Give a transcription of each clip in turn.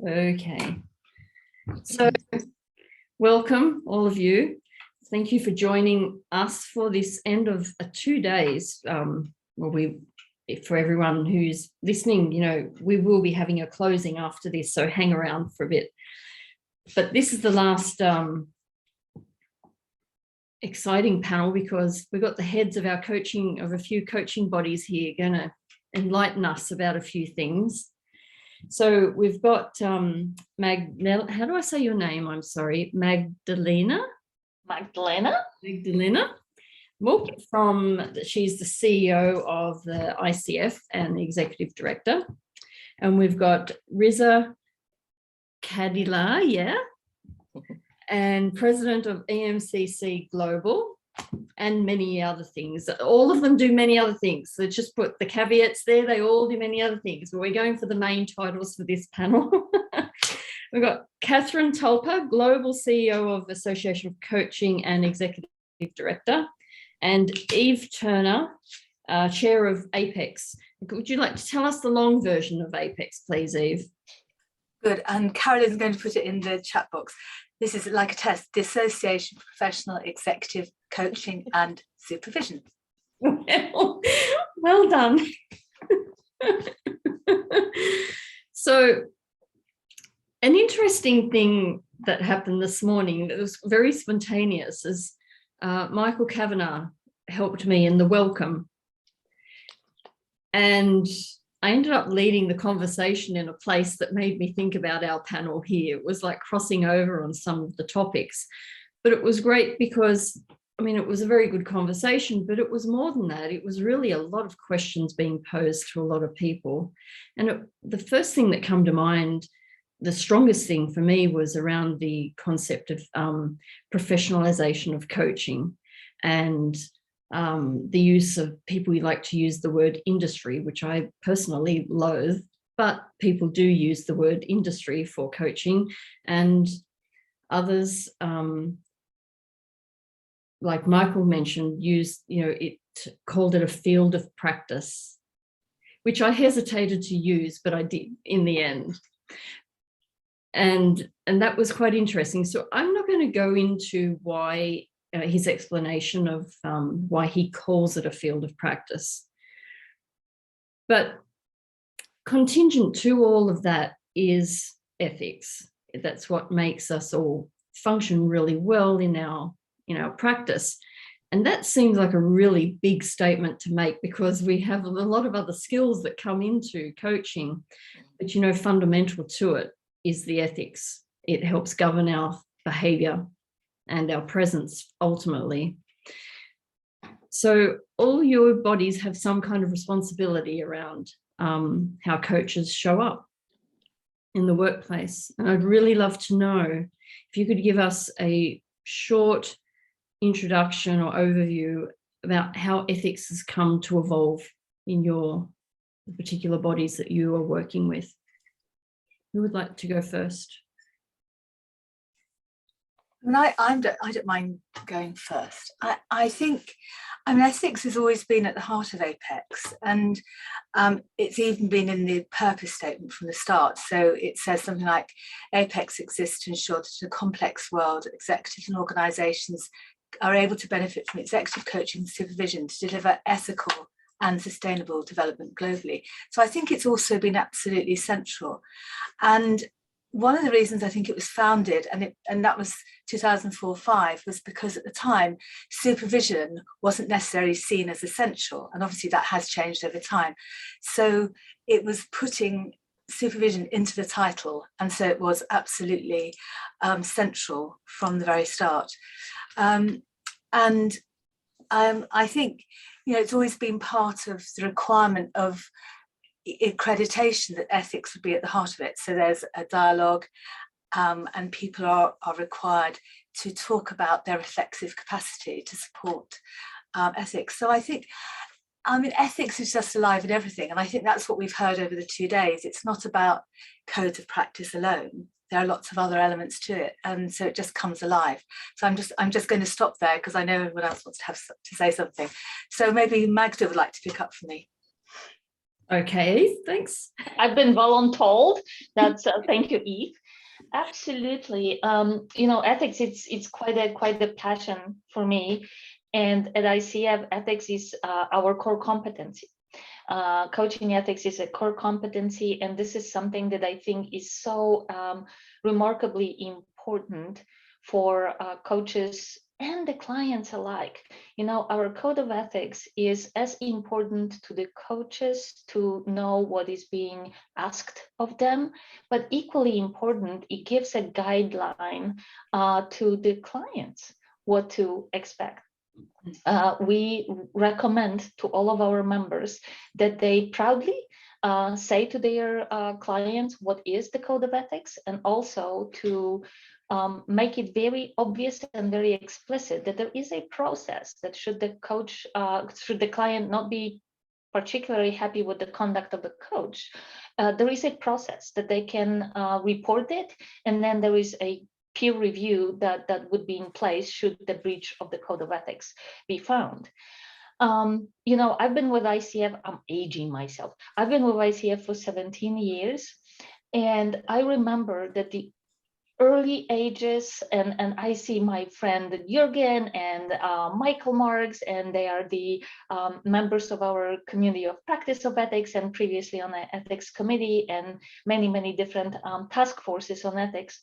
Okay, so welcome all of you. Thank you for joining us for this end of 2 days. For everyone who's listening, we will be having a closing after this, so hang around for a bit. But this is the last exciting panel because we've got the heads of a few coaching bodies here going to enlighten us about a few things. So we've got Magdalena, how do I say your name? I'm sorry, Magdalena. Well, she's the CEO of the ICF and the executive director. And we've got Riza Kadila, and president of EMCC Global, and many other things. All of them do many other things. So just put the caveats there. They all do many other things. But we're going for the main titles for this panel. We've got Catherine Tulper, Global CEO of Association of Coaching and Executive Director, and Eve Turner, Chair of APEX. Would you like to tell us the long version of APEX, please, Eve? Good, and Carolyn's going to put it in the chat box. This is like a test, the Association for Professional Executive Coaching and Supervision. Well done. So, an interesting thing that happened this morning that was very spontaneous is Michael Kavanagh helped me in the welcome. And I ended up leading the conversation in a place that made me think about our panel here. It was like crossing over on some of the topics, but it was great because, it was a very good conversation, but it was more than that. It was really a lot of questions being posed to a lot of people. And the first thing that came to mind, the strongest thing for me, was around the concept of professionalization of coaching and the use of, people like to use the word industry, which I personally loathe, but people do use the word industry for coaching, and others, like Michael mentioned, called it a field of practice, which I hesitated to use, but I did in the end. And that was quite interesting. So I'm not going to go into why his explanation of why he calls it a field of practice. But contingent to all of that is ethics. That's what makes us all function really well in our practice. And that seems like a really big statement to make because we have a lot of other skills that come into coaching. But, fundamental to it is the ethics. It helps govern our behavior and our presence ultimately. So all your bodies have some kind of responsibility around how coaches show up in the workplace. And I'd really love to know if you could give us a short introduction or overview about how ethics has come to evolve in your particular bodies that you are working with. Who would like to go first? I don't mind going first. I think, ethics has always been at the heart of APEX, and it's even been in the purpose statement from the start. So it says something like, APEX exists to ensure that in a complex world, executives and organisations are able to benefit from executive coaching and supervision to deliver ethical and sustainable development globally. So I think it's also been absolutely central. And one of the reasons I think it was founded, and that was 2004-05, was because at the time, supervision wasn't necessarily seen as essential. And obviously that has changed over time. So it was putting supervision into the title. And so it was absolutely central from the very start. I think, it's always been part of the requirement of accreditation that ethics would be at the heart of it. So there's a dialogue and people are required to talk about their reflexive capacity to support ethics. So I think, ethics is just alive in everything. And I think that's what we've heard over the 2 days. It's not about codes of practice alone. There are lots of other elements to it. And so it just comes alive. So I'm just going to stop there because I know everyone else wants to say something. So maybe Magda would like to pick up for me. Okay, thanks. I've been voluntold. That's thank you, Eve. Absolutely. Ethics, it's quite a passion for me. And at ICF, ethics is our core competency. Coaching ethics is a core competency, and this is something that I think is so remarkably important for coaches and the clients alike. Our code of ethics is as important to the coaches to know what is being asked of them, but equally important, it gives a guideline to the clients what to expect. We recommend to all of our members that they proudly say to their clients what is the code of ethics, and also to make it very obvious and very explicit that there is a process that should the client not be particularly happy with the conduct of the coach, there is a process that they can report it, and then there is a peer review that would be in place should the breach of the code of ethics be found. I've been with ICF, I'm aging myself. I've been with ICF for 17 years. And I remember that the early ages, and I see my friend Jürgen and Michael Marks, and they are the members of our community of practice of ethics, and previously on the ethics committee, and many different task forces on ethics.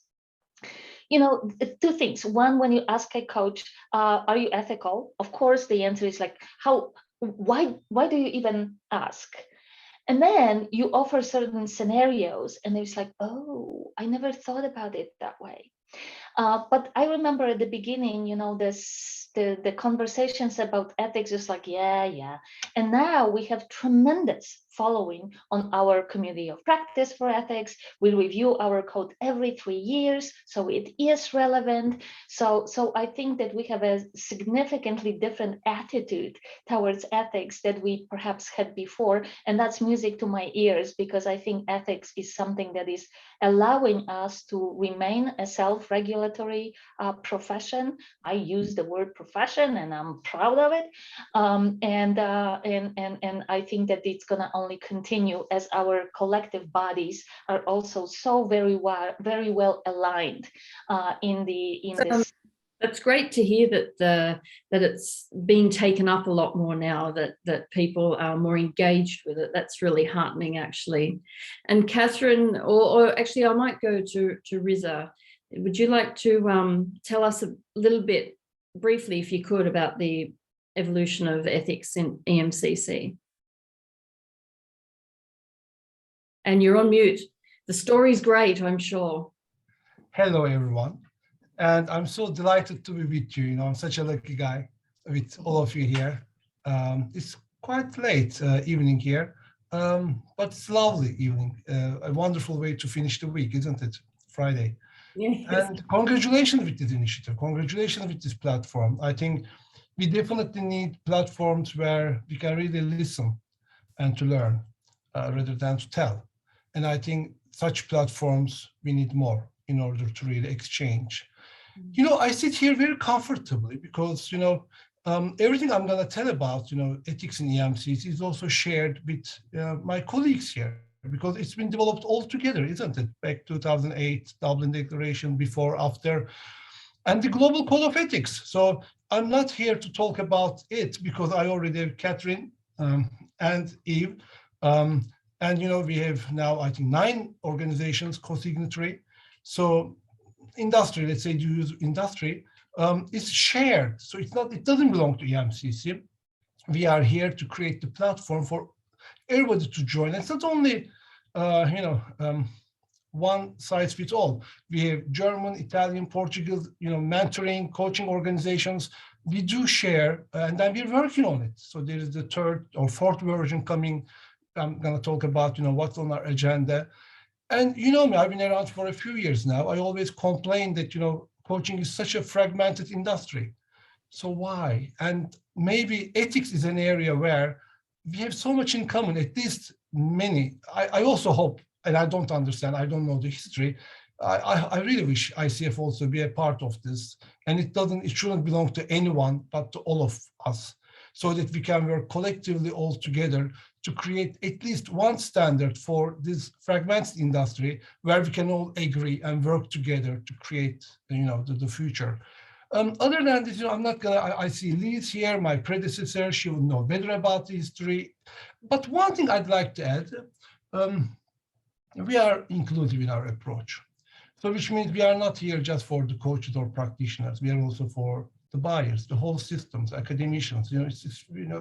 Two things. One, when you ask a coach, are you ethical? Of course, the answer is like, why do you even ask? And then you offer certain scenarios, and it's like, oh, I never thought about it that way. But I remember at the beginning, the conversations about ethics is like, yeah. And now we have tremendous following on our community of practice for ethics. We review our code every 3 years, so it is relevant. So I think that we have a significantly different attitude towards ethics that we perhaps had before. And that's music to my ears, because I think ethics is something that is allowing us to remain a self-regulatory profession. I use the word profession, and I'm proud of it. And I think that it's going to only continue as our collective bodies are also so very well aligned in this. That's great to hear that it's being taken up a lot more now, that people are more engaged with it. That's really heartening, actually. And Catherine, or actually I might go to Riza. Would you like to tell us a little bit briefly, if you could, about the evolution of ethics in EMCC? And you're on mute. The story's great, I'm sure. Hello, everyone. And I'm so delighted to be with you. I'm such a lucky guy with all of you here. It's quite late evening here, but it's lovely evening. A wonderful way to finish the week, isn't it? Friday. Yes. And congratulations with this initiative. Congratulations with this platform. I think we definitely need platforms where we can really listen and to learn rather than to tell. And I think such platforms, we need more in order to really exchange. I sit here very comfortably because, everything I'm going to tell about, ethics in EMCs is also shared with my colleagues here, because it's been developed all together, isn't it? Back 2008, Dublin Declaration, before, after, and the Global Code of Ethics. So I'm not here to talk about it because I already have Catherine and Eve. And, we have now, I think, 9 organizations co-signatory. So industry, let's say you use industry, is shared. So it doesn't belong to EMCC. We are here to create the platform for everybody to join. It's not only, one size fits all. We have German, Italian, Portuguese, mentoring, coaching organizations. We do share, and then we're working on it. So there is the 3rd or 4th version coming. I'm going to talk about, what's on our agenda. And me, I've been around for a few years now. I always complain that, coaching is such a fragmented industry. So why? And maybe ethics is an area where we have so much in common, at least many. I also hope, and I don't understand, I don't know the history. I really wish ICF also be a part of this. And it shouldn't belong to anyone, but to all of us, so that we can work collectively all together to create at least one standard for this fragmented industry where we can all agree and work together to create, the future. Other than this, I'm not gonna, I see Liz here, my predecessor, she would know better about the history. But one thing I'd like to add, we are inclusive in our approach. So which means we are not here just for the coaches or practitioners, we are also for the buyers, the whole systems, academicians, it's in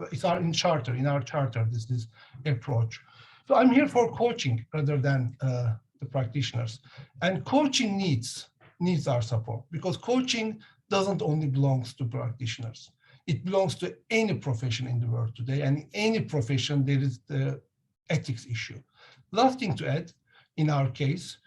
our charter, this approach. So I'm here for coaching rather than the practitioners. And coaching needs our support, because coaching doesn't only belongs to practitioners. It belongs to any profession in the world today, and in any profession there is the ethics issue. Last thing to add, in our case,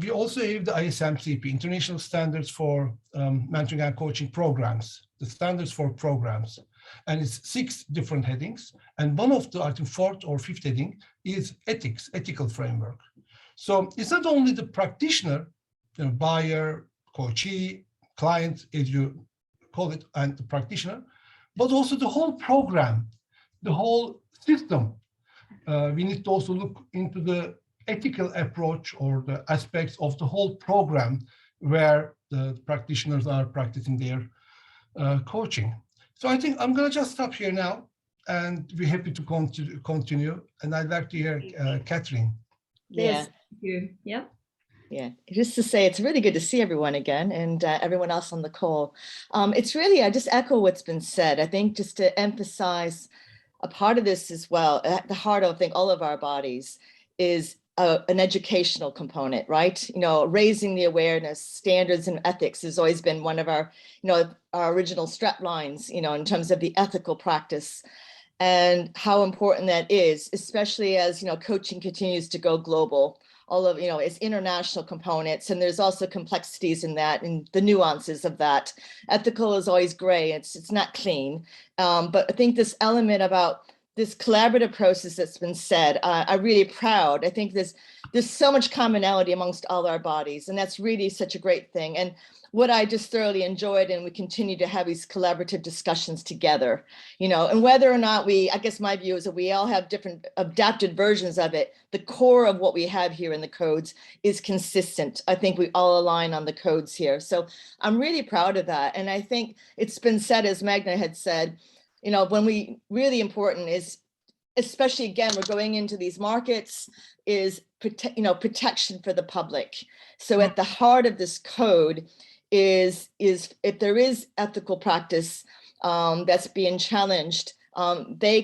we also have the ISMCP, International Standards for Mentoring and Coaching Programs, the standards for programs. And it's 6 different headings. And one of the, I think, 4th or 5th heading is ethics, ethical framework. So it's not only the practitioner, buyer, coachee, client, as you call it, and the practitioner, but also the whole program, the whole system. We need to also look into the ethical approach or the aspects of the whole program where the practitioners are practicing their coaching. So I think I'm going to just stop here now, and we're happy to continue. And I'd like to hear Catherine. Yes, thank you. Yeah. Yeah, just to say, it's really good to see everyone again, and everyone else on the call. It's really, I just echo what's been said. I think just to emphasize a part of this as well, at the heart of, I think, all of our bodies is an educational component, right? Raising the awareness, standards and ethics has always been one of our, our original strap lines, in terms of the ethical practice and how important that is, especially as, coaching continues to go global. All of, it's international components, and there's also complexities in that and the nuances of that. Ethical is always gray, it's not clean. But I think this element about this collaborative process that's been said, I'm really proud. I think there's so much commonality amongst all our bodies, and that's really such a great thing. And what I just thoroughly enjoyed, and we continue to have these collaborative discussions together, and whether or not I guess my view is that we all have different adapted versions of it. The core of what we have here in the codes is consistent. I think we all align on the codes here. So I'm really proud of that. And I think it's been said, as Magna had said, when we really important is, especially again, we're going into these markets, is protection for the public. So at the heart of this code is if there is ethical practice that's being challenged, we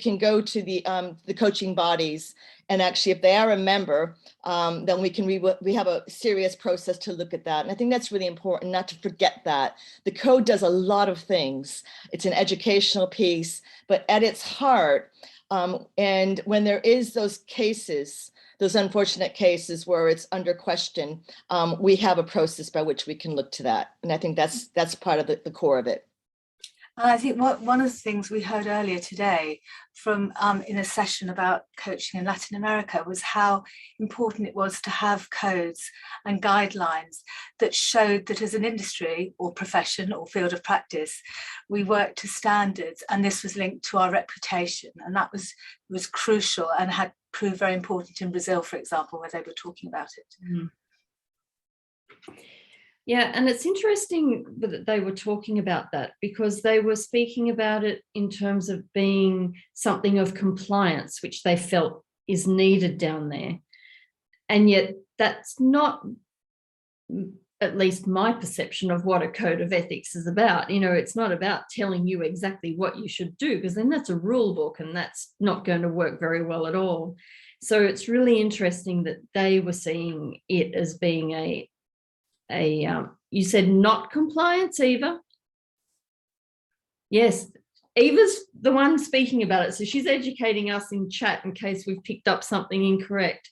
can go to the coaching bodies, and actually if they are a member, then we have a serious process to look at that. And I think that's really important, not to forget that. The code does a lot of things. It's an educational piece, but at its heart, and when there is those cases, those unfortunate cases where it's under question, we have a process by which we can look to that. And I think that's part of the core of it. And I think one of the things we heard earlier today from in a session about coaching in Latin America was how important it was to have codes and guidelines that showed that as an industry or profession or field of practice, we work to standards, and this was linked to our reputation. And that was crucial and had proved very important in Brazil, for example, where they were talking about it. Mm. Yeah, and it's interesting that they were talking about that, because they were speaking about it in terms of being something of compliance, which they felt is needed down there. And yet that's not, at least my perception of what a code of ethics is about. It's not about telling you exactly what you should do, because then that's a rule book and that's not going to work very well at all. So it's really interesting that they were seeing it as being you said not compliance, Eva? Yes, Eva's the one speaking about it. So she's educating us in chat in case we've picked up something incorrect.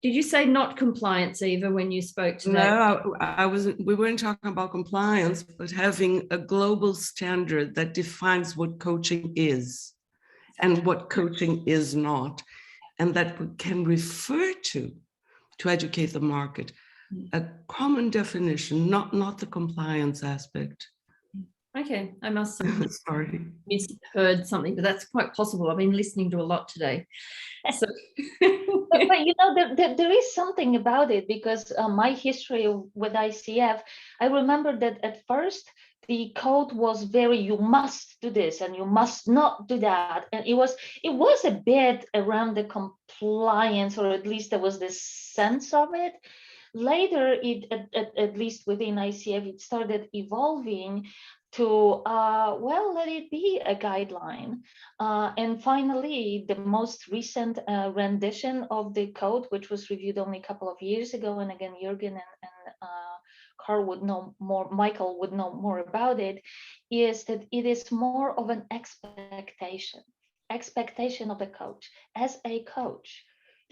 Did you say not compliance, Eva, when you spoke today? No, we weren't talking about compliance, but having a global standard that defines what coaching is and what coaching is not, and that we can refer to educate the market. A common definition, not the compliance aspect. Okay, I must have Sorry. misheard something, but that's quite possible. I've been listening to a lot today. So But you know, there is something about it, because my history with ICF, I remember that at first the code was very, you must do this and you must not do that, and it was a bit around the compliance, or at least there was this sense of it. Later, at least within ICF, it started evolving to well, let it be a guideline. And finally, the most recent rendition of the code, which was reviewed only a couple of years ago, and again, Jürgen and Carl would know more, Michael would know more about it, is that it is more of an expectation of the coach. As a coach,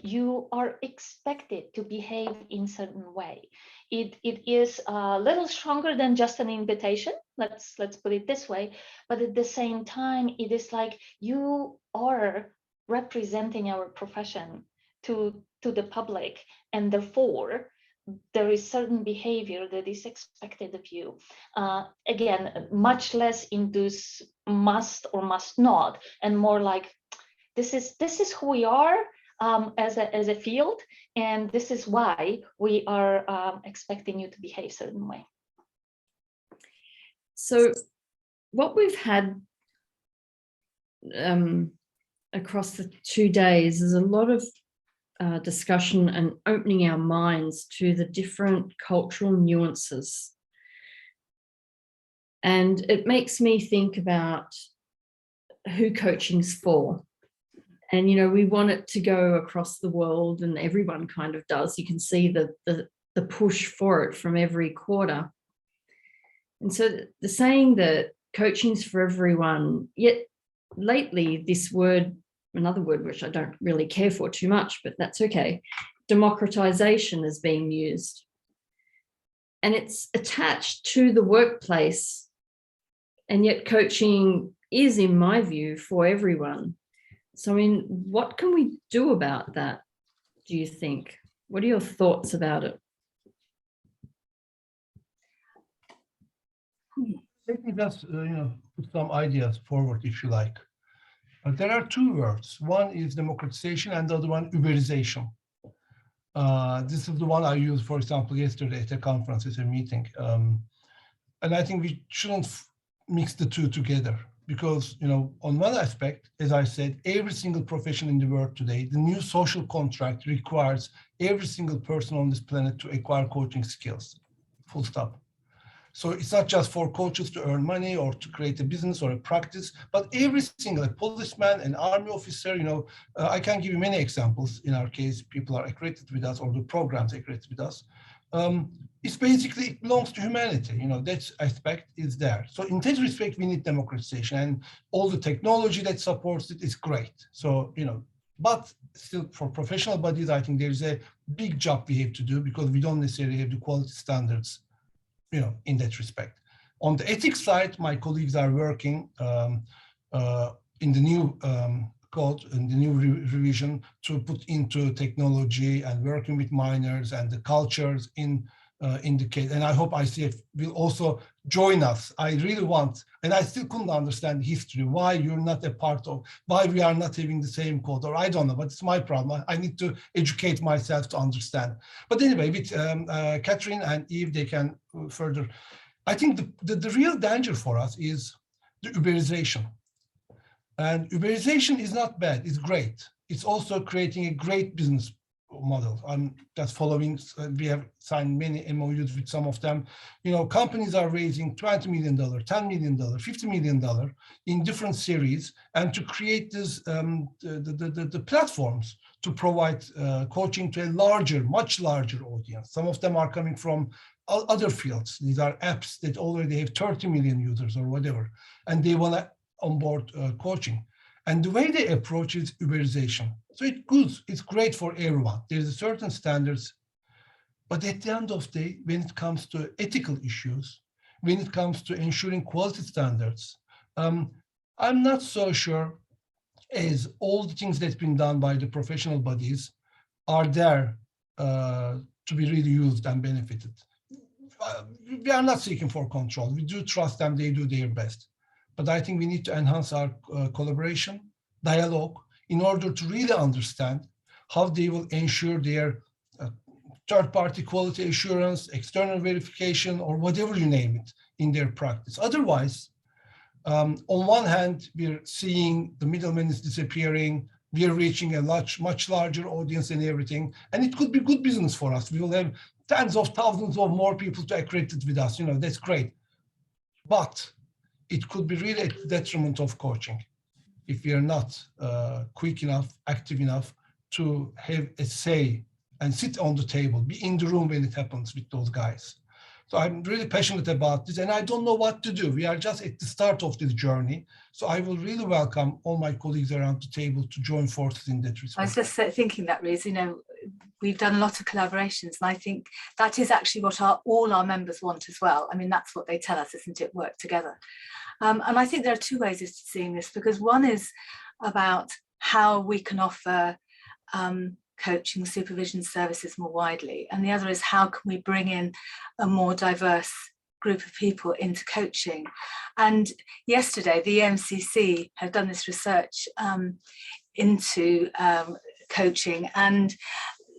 you are expected to behave in certain way. It is a little stronger than just an invitation. Let's put it this way. But at the same time, it is like you are representing our profession to the public, and therefore there is certain behavior that is expected of you. Again, much less into must or must not, and more like this is who we are as a field, and this is why we are expecting you to behave a certain way. So what we've had across the 2 days is a lot of discussion and opening our minds to the different cultural nuances. And it makes me think about who coaching's for. And, you know, we want it to go across the world, and everyone kind of does. You can see the push for it from every quarter. And so the saying that coaching's for everyone, yet lately this word, another word which I don't really care for too much, but that's okay, democratization is being used. And it's attached to the workplace, and yet coaching is, in my view, for everyone. So, I mean, what can we do about that, do you think? What are your thoughts about it? Let me just put some ideas forward, if you like. There are two words. One is democratization, and the other one Uberization. This is the one I used, for example, yesterday at a conference, at a meeting. And I think we shouldn't mix the two together, because, you know, on one aspect, as I said, every single profession in the world today, the new social contract requires every single person on this planet to acquire coaching skills, full stop. So it's not just for coaches to earn money or to create a business or a practice, but every single, a policeman, an army officer, you know, I can give you many examples. In our case, people are accredited with us, or the programs accredited with us. It's basically, it belongs to humanity. You know, that aspect is there. So in that respect, we need democratization, and all the technology that supports it is great. So, you know, but still for professional bodies, I think there's a big job we have to do, because we don't necessarily have the quality standards, you know, in that respect. On the ethics side, my colleagues are working in the new code, in the new revision, to put into technology and working with minors and the cultures in the case. And I hope ICF will also join us. I really want, and I still couldn't understand history, why you're not a part of, why we are not having the same code, or I don't know, but it's my problem. I need to educate myself to understand. But anyway, with Catherine and Eve, they can further. I think the real danger for us is the Uberization. And Uberization is not bad, it's great. It's also creating a great business model. I'm just following, we have signed many MOUs with some of them. You know, companies are raising $20 million, $10 million, $50 million in different series, and to create this, the platforms to provide coaching to a larger, much larger audience. Some of them are coming from other fields. These are apps that already have 30 million users or whatever, and they want to onboard coaching. And the way they approach is Uberization. So it's great for everyone. There's a certain standards, but at the end of the day, when it comes to ethical issues, when it comes to ensuring quality standards, I'm not so sure as all the things that's been done by the professional bodies are there to be really used and benefited. we are not seeking for control. We do trust them, they do their best. But I think we need to enhance our collaboration, dialogue, in order to really understand how they will ensure their third-party quality assurance, external verification, or whatever you name it in their practice. Otherwise, on one hand, we're seeing the middleman is disappearing, we're reaching a much larger audience and everything, and it could be good business for us. We will have tens of thousands of more people to accredit with us, that's great. But it could be really at the detriment of coaching if we are not quick enough, active enough to have a say and sit on the table, be in the room when it happens with those guys. So I'm really passionate about this, and I don't know what to do. We are just at the start of this journey. So I will really welcome all my colleagues around the table to join forces in that respect. I was just thinking that, Riz, we've done a lot of collaborations, and I think that is actually what all our members want as well. I mean, that's what they tell us, isn't it? Work together. And I think there are two ways of seeing this, because one is about how we can offer coaching, supervision services more widely, and the other is how can we bring in a more diverse group of people into coaching. And yesterday, the EMCC had done this research into coaching, and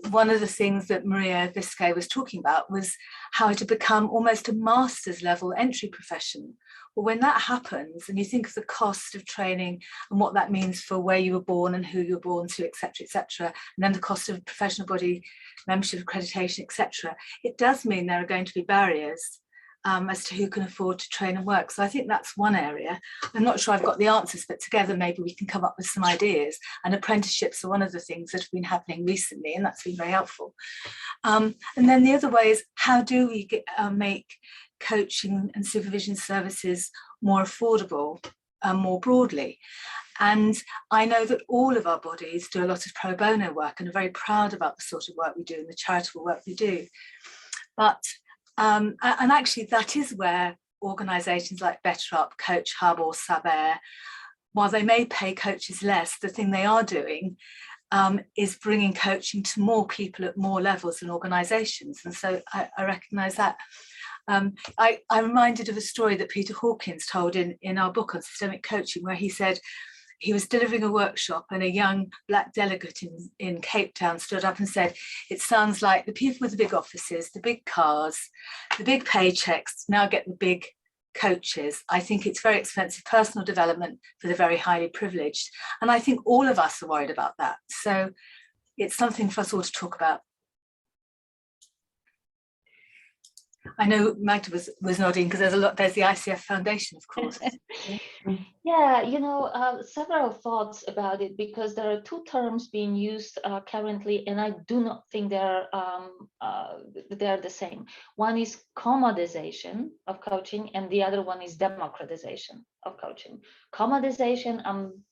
one of the things that Maria Biscay was talking about was how it had become almost a master's level entry profession. Well, when that happens, and you think of the cost of training and what that means for where you were born and who you were born to, et cetera, and then the cost of professional body membership, accreditation, etc., it does mean there are going to be barriers as to who can afford to train and work. So I think that's one area. I'm not sure I've got the answers, but together maybe we can come up with some ideas. And apprenticeships are one of the things that have been happening recently, and that's been very helpful. And then the other way is, how do we make coaching and supervision services more affordable more broadly? And I know that all of our bodies do a lot of pro bono work and are very proud about the sort of work we do and the charitable work we do. But and actually that is where organisations like Better Up, Coach Hub or Saber, while they may pay coaches less, the thing they are doing is bringing coaching to more people at more levels and organisations. And so I recognise that. I'm reminded of a story that Peter Hawkins told in our book on systemic coaching, where he said he was delivering a workshop and a young black delegate in Cape Town stood up and said, "It sounds like the people with the big offices, the big cars, the big paychecks now get the big coaches. I think it's very expensive personal development for the very highly privileged." And I think all of us are worried about that. So it's something for us all to talk about. I know Magda was nodding because there's the ICF Foundation, of course. Yeah, several thoughts about it, because there are two terms being used currently, and I do not think they're the same. One is commodization of coaching, and the other one is democratization of coaching. Commodization, I'm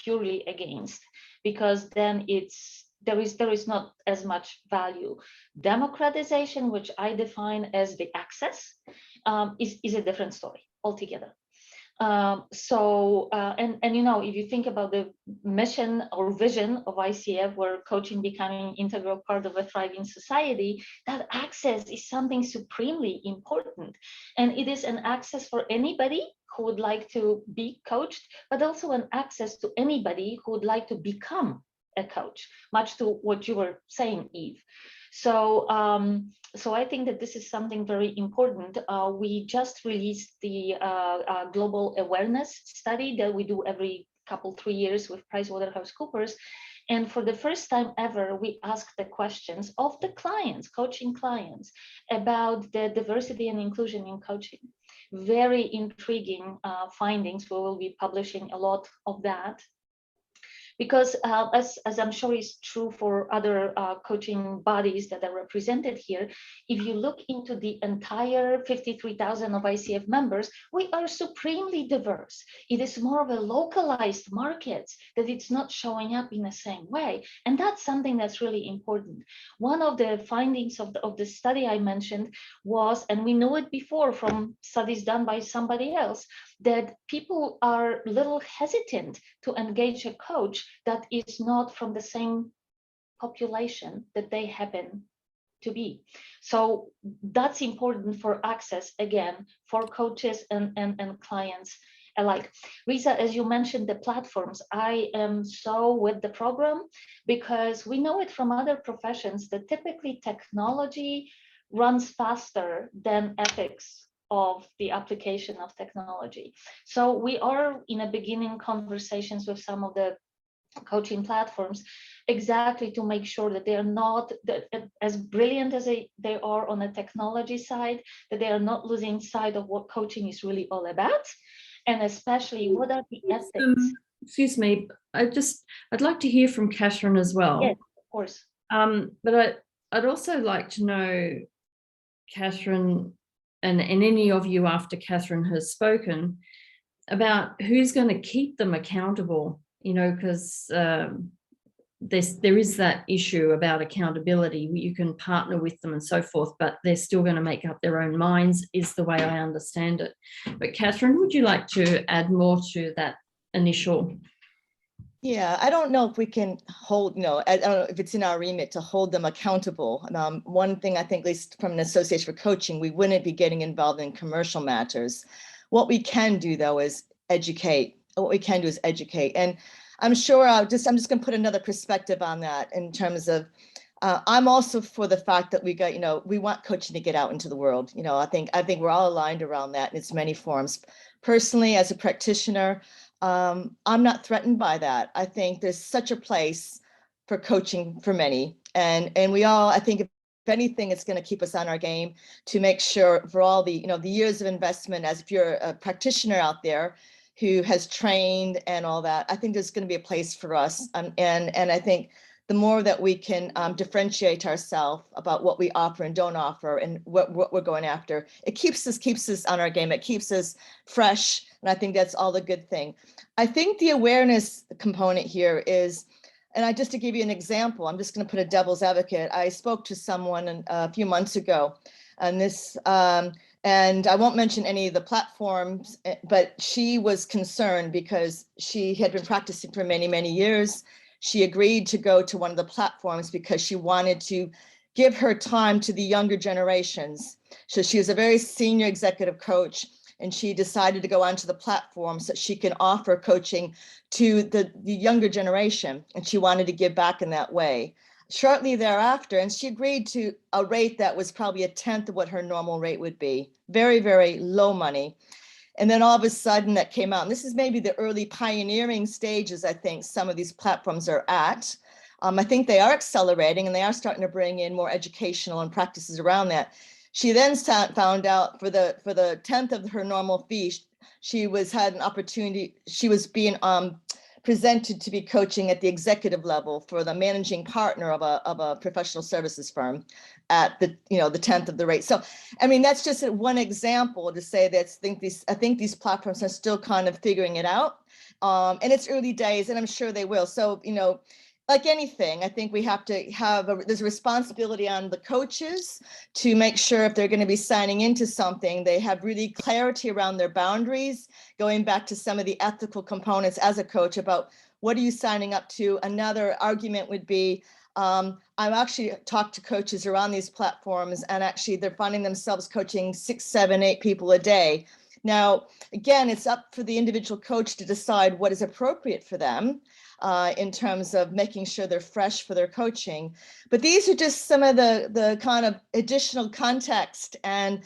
purely against, because then there is not as much value. Democratization, which I define as the access, is a different story altogether. If you think about the mission or vision of ICF, where coaching becoming an integral part of a thriving society, that access is something supremely important. And it is an access for anybody who would like to be coached, but also an access to anybody who would like to become a coach, much to what you were saying, Eve. So I think that this is something very important. We just released the global awareness study that we do every 3 years with PricewaterhouseCoopers. And for the first time ever, we asked the questions of the clients, coaching clients, about the diversity and inclusion in coaching. Very intriguing findings. We will be publishing a lot of that. Because as I'm sure is true for other coaching bodies that are represented here, if you look into the entire 53,000 of ICF members, we are supremely diverse. It is more of a localized market, that it's not showing up in the same way. And that's something that's really important. One of the findings of the study I mentioned was, and we knew it before from studies done by somebody else, that people are a little hesitant to engage a coach that is not from the same population that they happen to be. So that's important for access, again, for coaches and clients alike. Risa, as you mentioned, the platforms, I am so with the program, because we know it from other professions that typically technology runs faster than ethics of the application of technology. So we are in a beginning conversations with some of the coaching platforms, exactly to make sure that they are not as brilliant as they are on the technology side, that they are not losing sight of what coaching is really all about, and especially what are the ethics. Excuse me, I'd like to hear from Catherine as well. Yes, of course. But I'd also like to know, Catherine, and any of you after Catherine has spoken, about who's going to keep them accountable, because there is that issue about accountability. You can partner with them and so forth, but they're still going to make up their own minds, is the way I understand it. But Catherine, would you like to add more to that initial? Yeah, I don't know if we can hold, I don't know if it's in our remit to hold them accountable. One thing I think, at least from an association for coaching, we wouldn't be getting involved in commercial matters. What we can do, though, is educate. And I'm sure I'm just going to put another perspective on that in terms of, I'm also for the fact that we want coaching to get out into the world. I think we're all aligned around that in its many forms. Personally, as a practitioner, I'm not threatened by that. I think there's such a place for coaching for many. And we all, I think, if anything, it's going to keep us on our game to make sure, for all the, the years of investment, as if you're a practitioner out there who has trained and all that, I think there's going to be a place for us. And I think the more that we can differentiate ourselves about what we offer and don't offer and what we're going after, it keeps us on our game. It keeps us fresh. And I think that's all the good thing. I think the awareness component here is, and just to give you an example, I'm just going to put a devil's advocate. I spoke to someone a few months ago, and and I won't mention any of the platforms, but she was concerned because she had been practicing for many, many years. She agreed to go to one of the platforms because she wanted to give her time to the younger generations. So she was a very senior executive coach, and she decided to go onto the platform so that she can offer coaching to the younger generation, and she wanted to give back in that way. Shortly thereafter, and she agreed to a rate that was probably 1/10 of what her normal rate would be. Very, very low money. And then all of a sudden that came out, and this is maybe the early pioneering stages, I think some of these platforms are at. I think they are accelerating, and they are starting to bring in more educational and practices around that. She then found out for the 1/10 of her normal fee, she had an opportunity. She was being presented to be coaching at the executive level for the managing partner of a professional services firm at the 1/10 of the rate. So, I mean, that's just one example to say that I think these platforms are still kind of figuring it out. And it's early days, and I'm sure they will. So, like anything, I think we have to there's a responsibility on the coaches to make sure if they're going to be signing into something, they have really clarity around their boundaries, going back to some of the ethical components as a coach about what are you signing up to. Another argument would be, I've actually talked to coaches around these platforms, and actually they're finding themselves coaching 6, 7, 8 people a day. Now, again, it's up for the individual coach to decide what is appropriate for them in terms of making sure they're fresh for their coaching. But these are just some of the kind of additional context and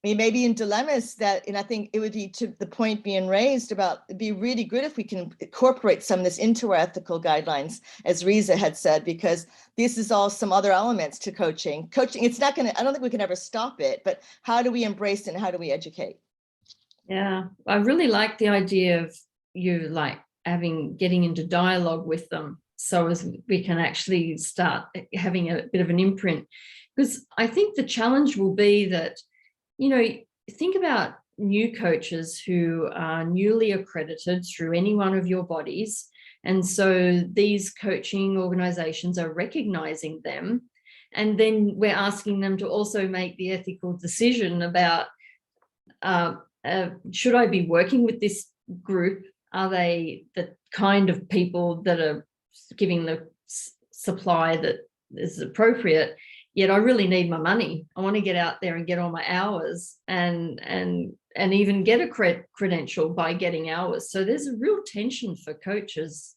maybe in dilemmas that, and I think it would be to the point being raised about, it'd be really good if we can incorporate some of this into our ethical guidelines, as Risa had said, because this is all some other elements to coaching. Coaching, it's not going to, I don't think we can ever stop it, but how do we embrace it and how do we educate? Yeah, I really like the idea of you getting into dialogue with them so as we can actually start having a bit of an imprint. Because I think the challenge will be that, think about new coaches who are newly accredited through any one of your bodies. And so these coaching organizations are recognizing them. And then we're asking them to also make the ethical decision about, should I be working with this group? Are they the kind of people that are giving the supply that is appropriate? yet I really need my money. I want to get out there and get all my hours and even get a credential by getting hours. So there's a real tension for coaches.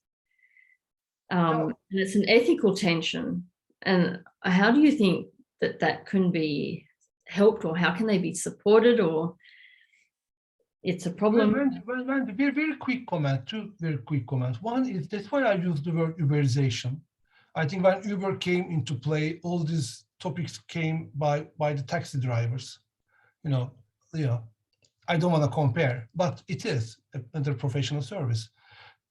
And it's an ethical tension. And how do you think that can be helped, or how can they be supported, or it's a problem? Very, very quick comment, two very quick comments. One is, that's why I use the word Uberization. I think when Uber came into play, all these topics came by the taxi drivers. You know, I don't want to compare, but it is another professional service.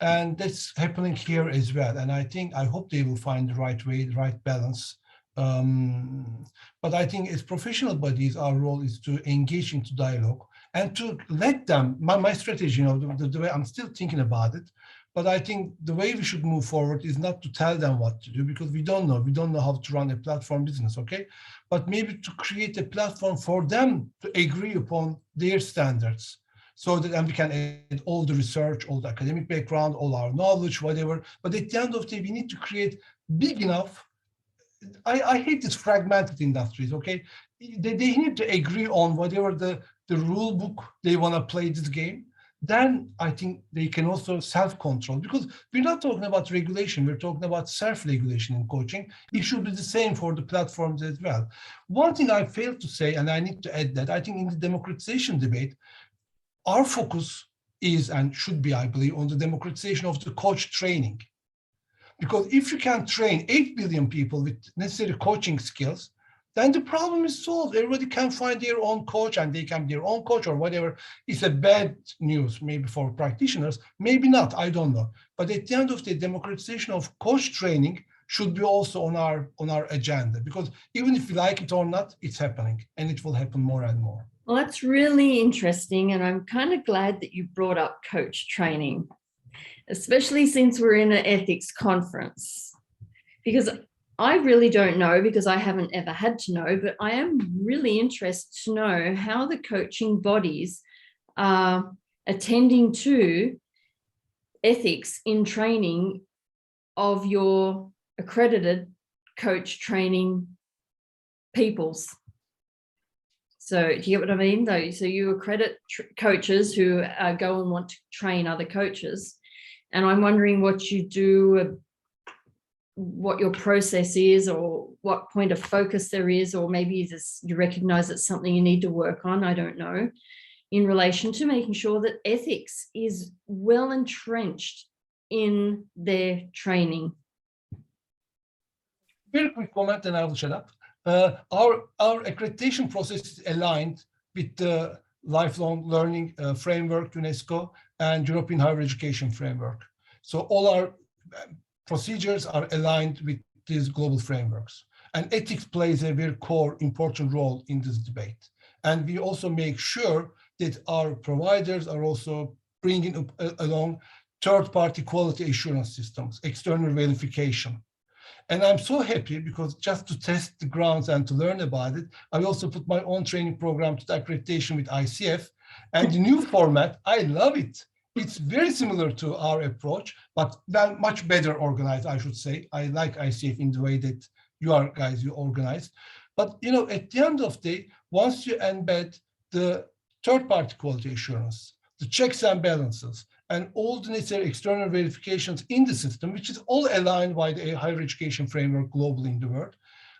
And that's happening here as well. And I hope they will find the right way, the right balance. But I think as professional bodies, our role is to engage into dialogue and to let them, my strategy, the way I'm still thinking about it, but I think the way we should move forward is not to tell them what to do, because we don't know how to run a platform business, okay? But maybe to create a platform for them to agree upon their standards, so that then we can add all the research, all the academic background, all our knowledge, whatever. But at the end of the day, we need to create big enough. I hate these fragmented industries, okay? They need to agree on whatever the rule book they want to play this game. Then I think they can also self-control, because we're not talking about regulation, we're talking about self-regulation in coaching. It should be the same for the platforms as well. One thing I failed to say, and I need to add that, I think in the democratization debate, our focus is and should be, I believe, on the democratization of the coach training. Because if you can train 8 billion people with necessary coaching skills, then the problem is solved. Everybody can find their own coach, and they can be their own coach or whatever. It's a bad news, maybe for practitioners, maybe not, I don't know. But at the end of the day, democratization of coach training should be also on our agenda, because even if we like it or not, it's happening, and it will happen more and more. Well, that's really interesting. And I'm kind of glad that you brought up coach training, especially since we're in an ethics conference, because I really don't know, because I haven't ever had to know, but I am really interested to know how the coaching bodies are attending to ethics in training of your accredited coach training peoples. So do you get what I mean, though? So you accredit coaches who go and want to train other coaches. And I'm wondering what you do, what your process is, or what point of focus there is, or maybe you recognize it's something you need to work on, I don't know, in relation to making sure that ethics is well entrenched in their training. Very quick comment, and I will shut up. Our accreditation process is aligned with the lifelong learning framework, UNESCO, and European higher education framework. So all our procedures are aligned with these global frameworks. And ethics plays a very core, important role in this debate. And we also make sure that our providers are also bringing along third-party quality assurance systems, external verification. And I'm so happy, because just to test the grounds and to learn about it, I also put my own training program to the accreditation with ICF. And the new format, I love it. It's very similar to our approach, but much better organized, I should say. I like ICF in the way that you organized. But at the end of the day, once you embed the third-party quality assurance, the checks and balances, and all the necessary external verifications in the system, which is all aligned by the higher education framework globally in the world,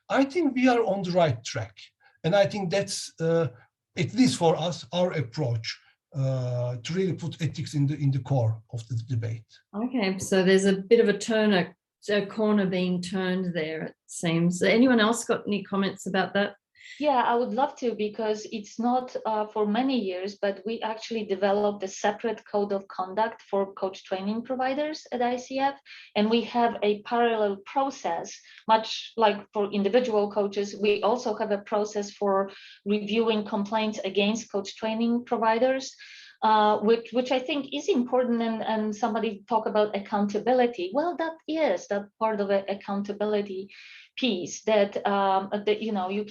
I think we are on the right track. And I think that's, at least for us, our approach to really put ethics in the core of the debate. Okay, so there's a bit of a corner being turned there, it seems. Anyone else got any comments about that? Yeah, I would love to, because it's not for many years, but we actually developed a separate code of conduct for coach training providers at ICF. And we have a parallel process, much like for individual coaches. We also have a process for reviewing complaints against coach training providers, which I think is important. And somebody talk about accountability. Well, that is that part of an accountability piece, that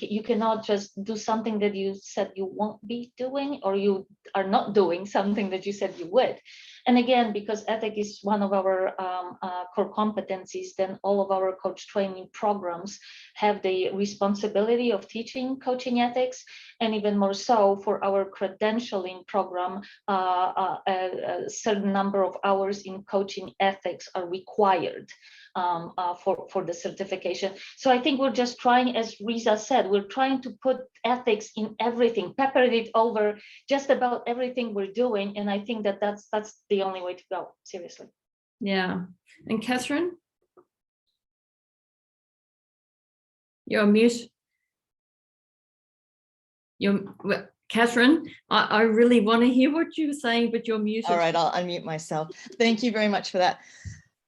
you cannot just do something that you said you won't be doing, or you are not doing something that you said you would. And again, because ethics is one of our core competencies, then all of our coach training programs have the responsibility of teaching coaching ethics, and even more so for our credentialing program, a certain number of hours in coaching ethics are required for the certification. So I think we're just trying, as Riza said, we're trying to put ethics in everything, pepper it over just about everything we're doing. And I think that that's the only way to go, seriously. Yeah. And Catherine? You're on mute. Catherine, I really want to hear what you were saying, but you're muted. All right, I'll unmute myself. Thank you very much for that.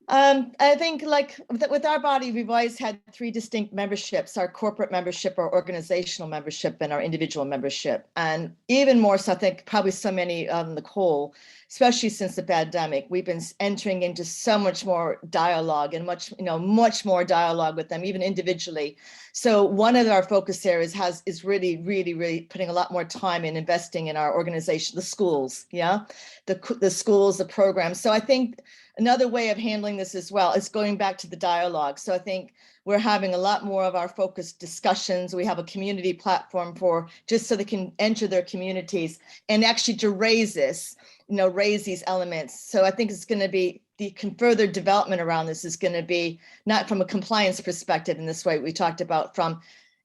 I think like with our body, we've always had three distinct memberships: our corporate membership, our organizational membership, and our individual membership. And even more so, I think probably so many on the whole, especially since the pandemic, we've been entering into so much more dialogue and much more dialogue with them, even individually. So one of our focus areas is really putting a lot more time in investing in our organization, the schools, the schools, the programs. So I think another way of handling this as well is going back to the dialogue. So I think we're having a lot more of our focused discussions. We have a community platform for just so they can enter their communities and actually to raise this, raise these elements. So I think it's going to be the further development around this is going to be not from a compliance perspective in this way we talked about, from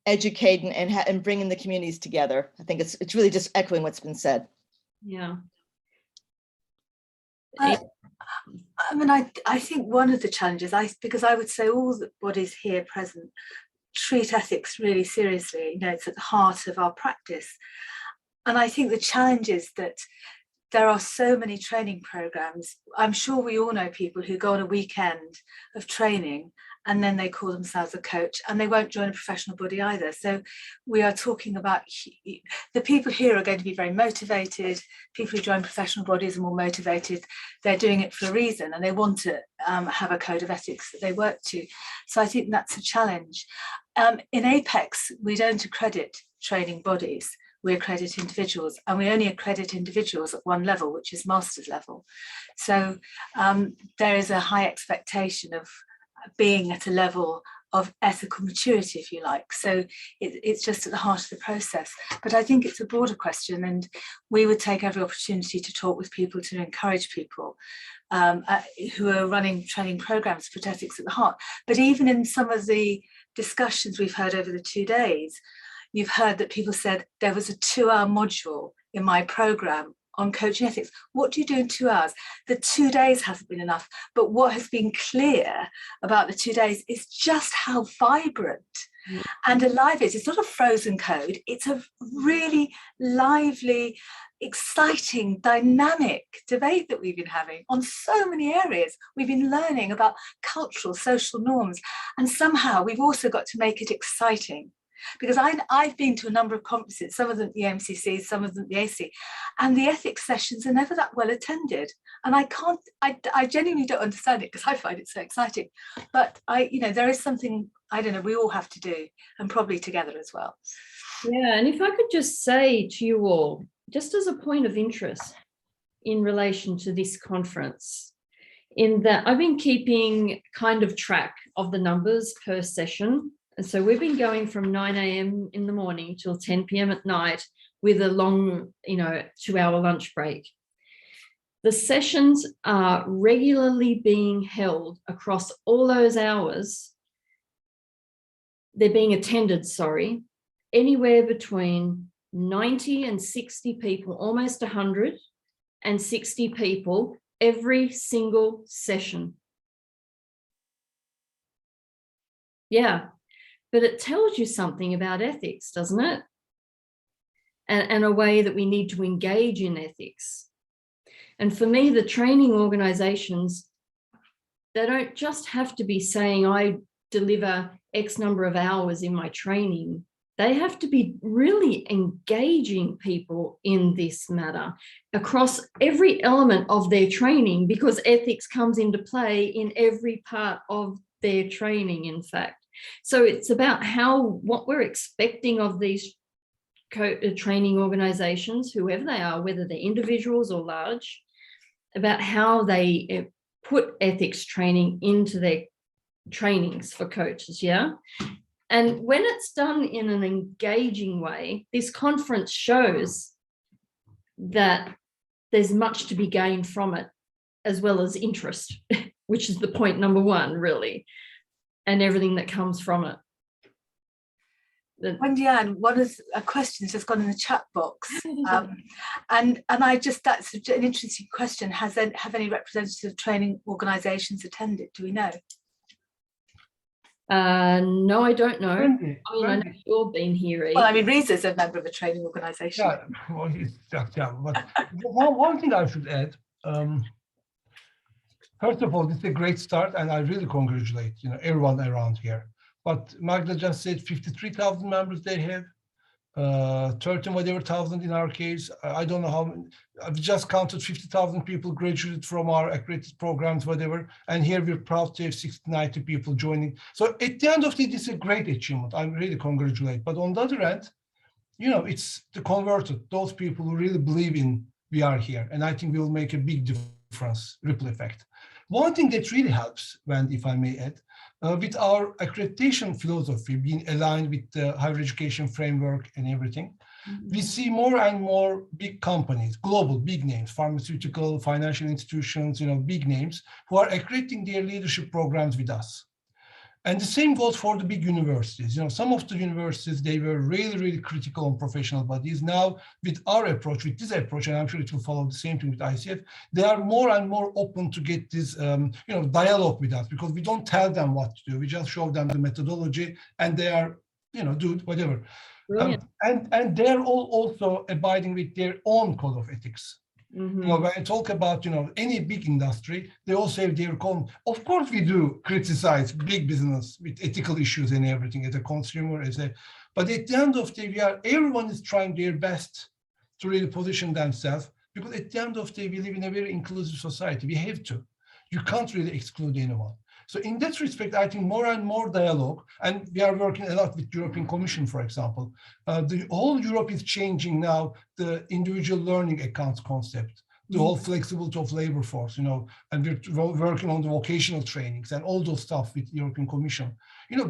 educating and bringing the communities together. I think it's really just echoing what's been said. Yeah. I mean, I think one of the challenges, because I would say all the bodies here present treat ethics really seriously. It's at the heart of our practice. And I think the challenge is that there are so many training programs. I'm sure we all know people who go on a weekend of training and then they call themselves a coach and they won't join a professional body either. So we are talking about the people here are going to be very motivated. People who join professional bodies are more motivated. They're doing it for a reason and they want to have a code of ethics that they work to. So I think that's a challenge. In Apex, we don't accredit training bodies. We accredit individuals, and we only accredit individuals at one level, which is master's level. So there is a high expectation of being at a level of ethical maturity, if you like. So it's just at the heart of the process. But I think it's a broader question, and we would take every opportunity to talk with people, to encourage people who are running training programs to put ethics at the heart. But even in some of the discussions we've heard over the 2 days, you've heard that people said there was a 2-hour module in my program on coaching ethics. What do you do in 2 hours? The 2 days hasn't been enough. But what has been clear about the 2 days is just how vibrant and alive it is. It's not a frozen code. It's a really lively, exciting, dynamic debate that we've been having on so many areas. We've been learning about cultural, social norms, and somehow we've also got to make it exciting. Because I've been to a number of conferences, some of them at the AMCC, some of them at the AC, and the ethics sessions are never that well attended. And I genuinely don't understand it because I find it so exciting. But there is something, we all have to do, and probably together as well. Yeah, and if I could just say to you all, just as a point of interest in relation to this conference, in that I've been keeping kind of track of the numbers per session. And so we've been going from 9 a.m. in the morning till 10 p.m. at night with a long, 2-hour lunch break. The sessions are regularly being held across all those hours. They're being attended, anywhere between 90 and 60 people, almost 160 people every single session. Yeah. But it tells you something about ethics, doesn't it? And a way that we need to engage in ethics. And for me, the training organizations, they don't just have to be saying, I deliver X number of hours in my training. They have to be really engaging people in this matter across every element of their training, because ethics comes into play in every part of their training, in fact. So it's about what we're expecting of these training organizations, whoever they are, whether they're individuals or large, about how they put ethics training into their trainings for coaches, yeah? And when it's done in an engaging way, this conference shows that there's much to be gained from it, as well as interest, which is the point number one, really, and everything that comes from it. Wendy-Ann, one of the questions has gone in the chat box, and I just, that's an interesting question. Have any representatives of training organisations attended? Do we know? No, I don't know. Wendy, I mean, I know you've been here. Well, I mean, Riza's a member of a training organisation. yeah, well, but one thing I should add. First of all, this is a great start, and I really congratulate everyone around here. But Magda just said 53,000 members they have, 13 whatever thousand in our case. I don't know how many. I've just counted 50,000 people graduated from our accredited programs, whatever. And here we're proud to have 60, 90 people joining. So at the end of the day, this is a great achievement. I really congratulate. But on the other hand, it's the converted, those people who really believe in we are here. And I think we will make a big difference, ripple effect. One thing that really helps, Wendy, if I may add, with our accreditation philosophy being aligned with the higher education framework and everything, we see more and more big companies, global big names, pharmaceutical, financial institutions, big names who are accrediting their leadership programs with us. And the same goes for the big universities. Some of the universities, they were really, really critical on professional bodies. Now, with our approach, with this approach, and I'm sure it will follow the same thing with ICF, they are more and more open to get this, dialogue with us, because we don't tell them what to do. We just show them the methodology, and they are, do whatever. And they're all also abiding with their own code of ethics. When I talk about any big industry, they also have their own. Of course, we do criticize big business with ethical issues and everything as a consumer, but at the end of the day, everyone is trying their best to really position themselves, because at the end of the day, we live in a very inclusive society. We have to. You can't really exclude anyone. So in that respect, I think more and more dialogue, and we are working a lot with European Commission, for example. The whole Europe is changing now the individual learning accounts concept, the whole flexibility of labor force, and we're working on the vocational trainings and all those stuff with European Commission.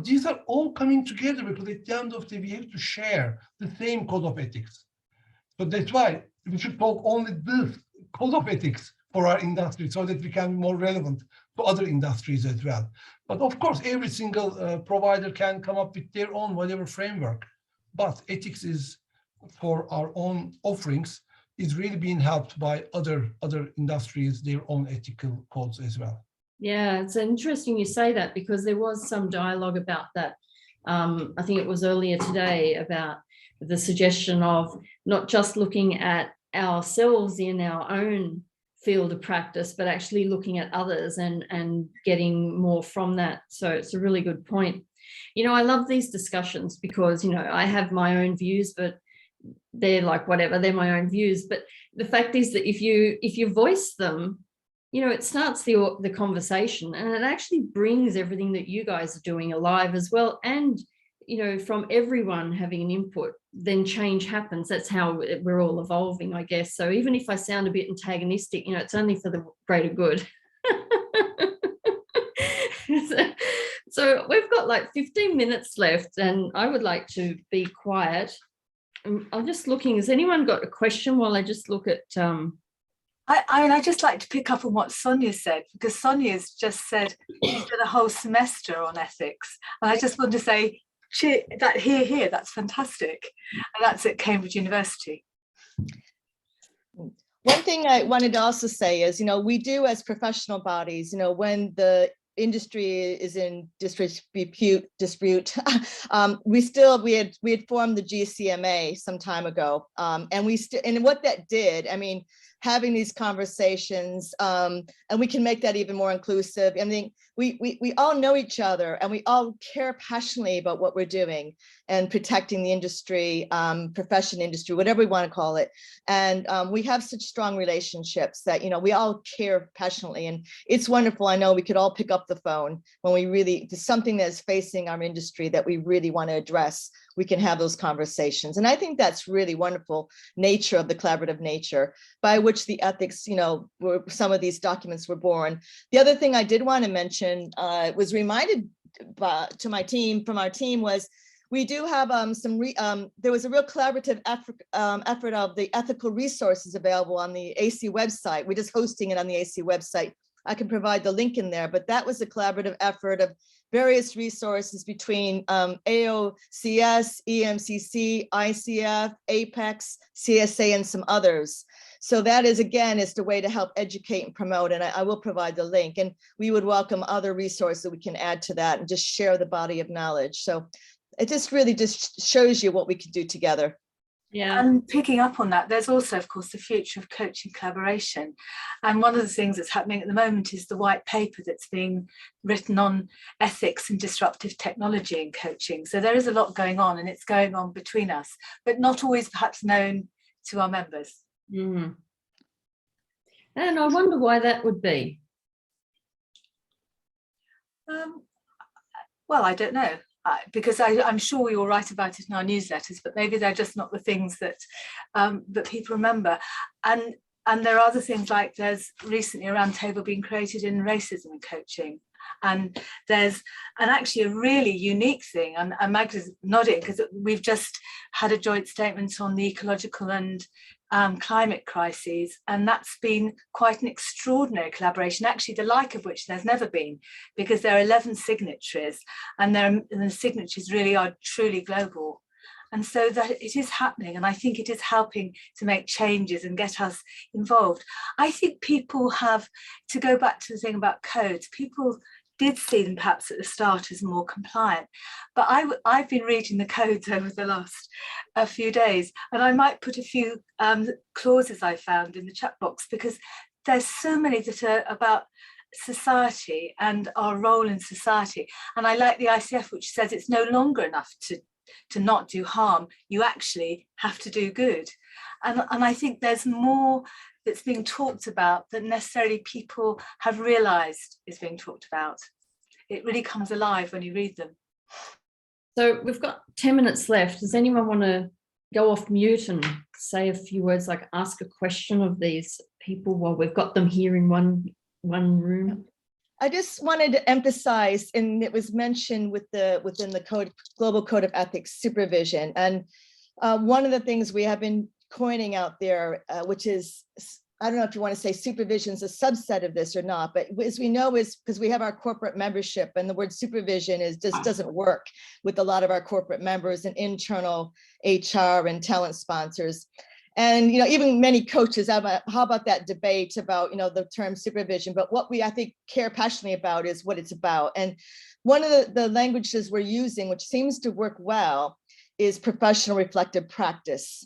These are all coming together, because at the end of the day, we have to share the same code of ethics. So that's why we should talk only this code of ethics for our industry, so that we can be more relevant to other industries as well. But of course, every single provider can come up with their own whatever framework. But ethics is, for our own offerings, is really being helped by other industries, their own ethical codes as well. Yeah, it's interesting you say that, because there was some dialogue about that. I think it was earlier today, about the suggestion of not just looking at ourselves in our own field of practice, but actually looking at others and getting more from that. So it's a really good point. I love these discussions, because I have my own views, but they're like whatever, they're my own views. But the fact is that if you voice them, it starts the conversation, and it actually brings everything that you guys are doing alive as well. And from everyone having an input, then change happens. That's how we're all evolving, I guess. So even if I sound a bit antagonistic, it's only for the greater good. So we've got like 15 minutes left, and I would like to be quiet. I'm just looking, has anyone got a question while I just look at... I just like to pick up on what Sonia said, because Sonia's just said she's done a whole semester on ethics. And I just want to say, here, that's fantastic. And that's at Cambridge University. One thing I wanted to also say is, we do as professional bodies, when the industry is in dispute, we had formed the GCMA some time ago, and what that did, having these conversations, and we can make that even more inclusive. We all know each other, and we all care passionately about what we're doing and protecting the industry, profession industry, whatever we want to call it. And we have such strong relationships that, we all care passionately, and it's wonderful. I know we could all pick up the phone when there's something that's facing our industry that we really want to address. we can have those conversations. And I think that's really wonderful nature of the collaborative nature by which the ethics, some of these documents were born. The other thing I did want to mention was reminded from our team was we do have there was a real collaborative effort of the ethical resources available on the AC website. We're just hosting it on the AC website. I can provide the link in there, but that was a collaborative effort of various resources between AOCS, EMCC, ICF, APEX, CSA, and some others. So that is, again, is the way to help educate and promote, and I will provide the link, and we would welcome other resources that we can add to that and just share the body of knowledge. So it just really just shows you what we can do together. Yeah. And picking up on that, there's also, of course, the future of coaching collaboration. And one of the things that's happening at the moment is the white paper that's being written on ethics and disruptive technology in coaching. So there is a lot going on, and it's going on between us, but not always perhaps known to our members. Mm. And I wonder why that would be. Well, I don't know. Because I'm sure we all write about it in our newsletters, but maybe they're just not the things that that people remember. And there are other things, like there's recently a roundtable being created in racism and coaching. And there's actually a really unique thing, and Magda's nodding because we've just had a joint statement on the ecological and climate crises, and that's been quite an extraordinary collaboration, actually the like of which there's never been, because there are 11 signatories, and the signatories really are truly global. And so that it is happening, and I think it is helping to make changes and get us involved. I think people have, to go back to the thing about codes, people did see them perhaps at the start as more compliant, but I've been reading the codes over the last few days, and I might put a few clauses I found in the chat box, because there's so many that are about society and our role in society. And I like the ICF, which says it's no longer enough to not do harm, you actually have to do good. And I think there's more that's being talked about than necessarily people have realized is being talked about. It really comes alive when you read them. So we've got 10 minutes left. Does anyone want to go off mute and say a few words, like ask a question of these people while we've got them here in one room? I just wanted to emphasize, and it was mentioned within the Global Code of Ethics supervision. And one of the things we have been coining out there, which is, I don't know if you want to say supervision is a subset of this or not, but as we know, is because we have our corporate membership, and the word supervision just doesn't work with a lot of our corporate members and internal HR and talent sponsors. And even many coaches have how about that debate about the term supervision, but what I think care passionately about is what it's about. And one of the languages we're using, which seems to work well, is professional reflective practice.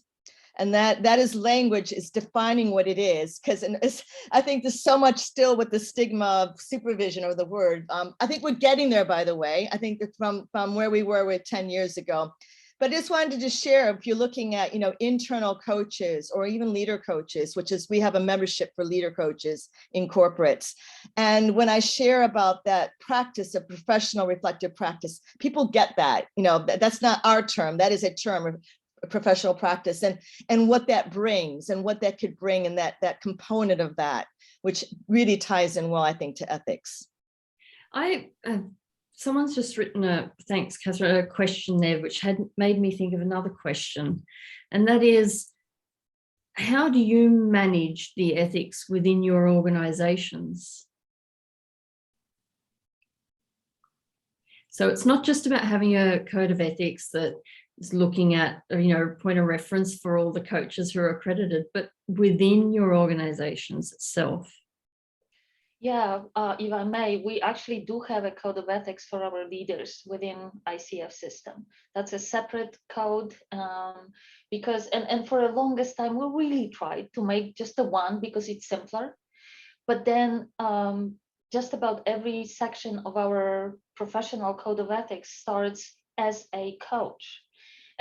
And that is language is defining what it is, because I think there's so much still with the stigma of supervision or the word. I think we're getting there, by the way. I think from where we were with 10 years ago. But I just wanted to just share, if you're looking at internal coaches or even leader coaches, which is we have a membership for leader coaches in corporates. And when I share about that practice of professional reflective practice, people get that. That's not our term. That is a term of professional practice, and what that brings and what that could bring, and that component of that, which really ties in well, I think, to ethics. Someone's just written thanks, Catherine, a question there, which had made me think of another question. And that is, how do you manage the ethics within your organizations? So it's not just about having a code of ethics that is looking at, point of reference for all the coaches who are accredited, but within your organizations itself. Yeah, if I may, we actually do have a code of ethics for our leaders within ICF system. That's a separate code because, and for the longest time, we really tried to make just the one because it's simpler. But then just about every section of our professional code of ethics starts as a coach.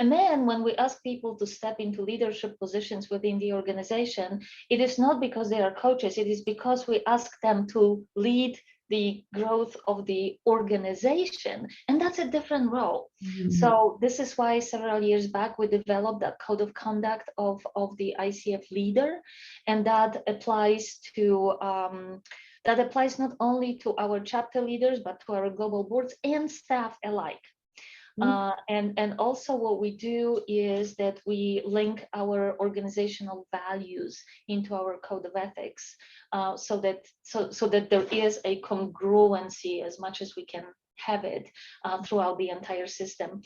And then when we ask people to step into leadership positions within the organization, it is not because they are coaches, it is because we ask them to lead the growth of the organization, and that's a different role. So this is why several years back we developed a code of conduct of the ICF leader, and that applies to not only to our chapter leaders but to our global boards and staff alike. And also what we do is that we link our organizational values into our code of ethics, so that there is a congruency as much as we can have it throughout the entire system.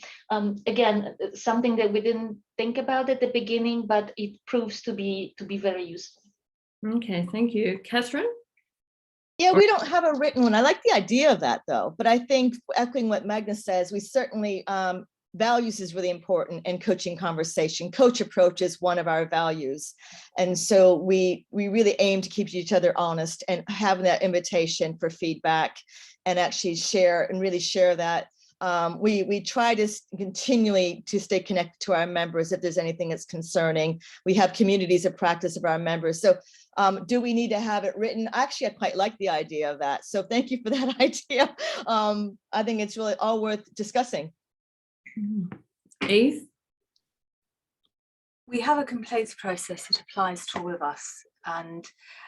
Again, something that we didn't think about at the beginning, but it proves to be very useful. Okay, thank you. Catherine? Yeah, we don't have a written one. I like the idea of that though, but I think echoing what Magna says, we certainly, values is really important in coaching conversation. Coach approach is one of our values. And so we really aim to keep each other honest and having that invitation for feedback and actually share that. We try to continually to stay connected to our members if there's anything that's concerning. We have communities of practice of our members. So do we need to have it written? Actually, I quite like the idea of that. So thank you for that idea. I think it's really all worth discussing. Eve? We have a complaints process that applies to all of us. And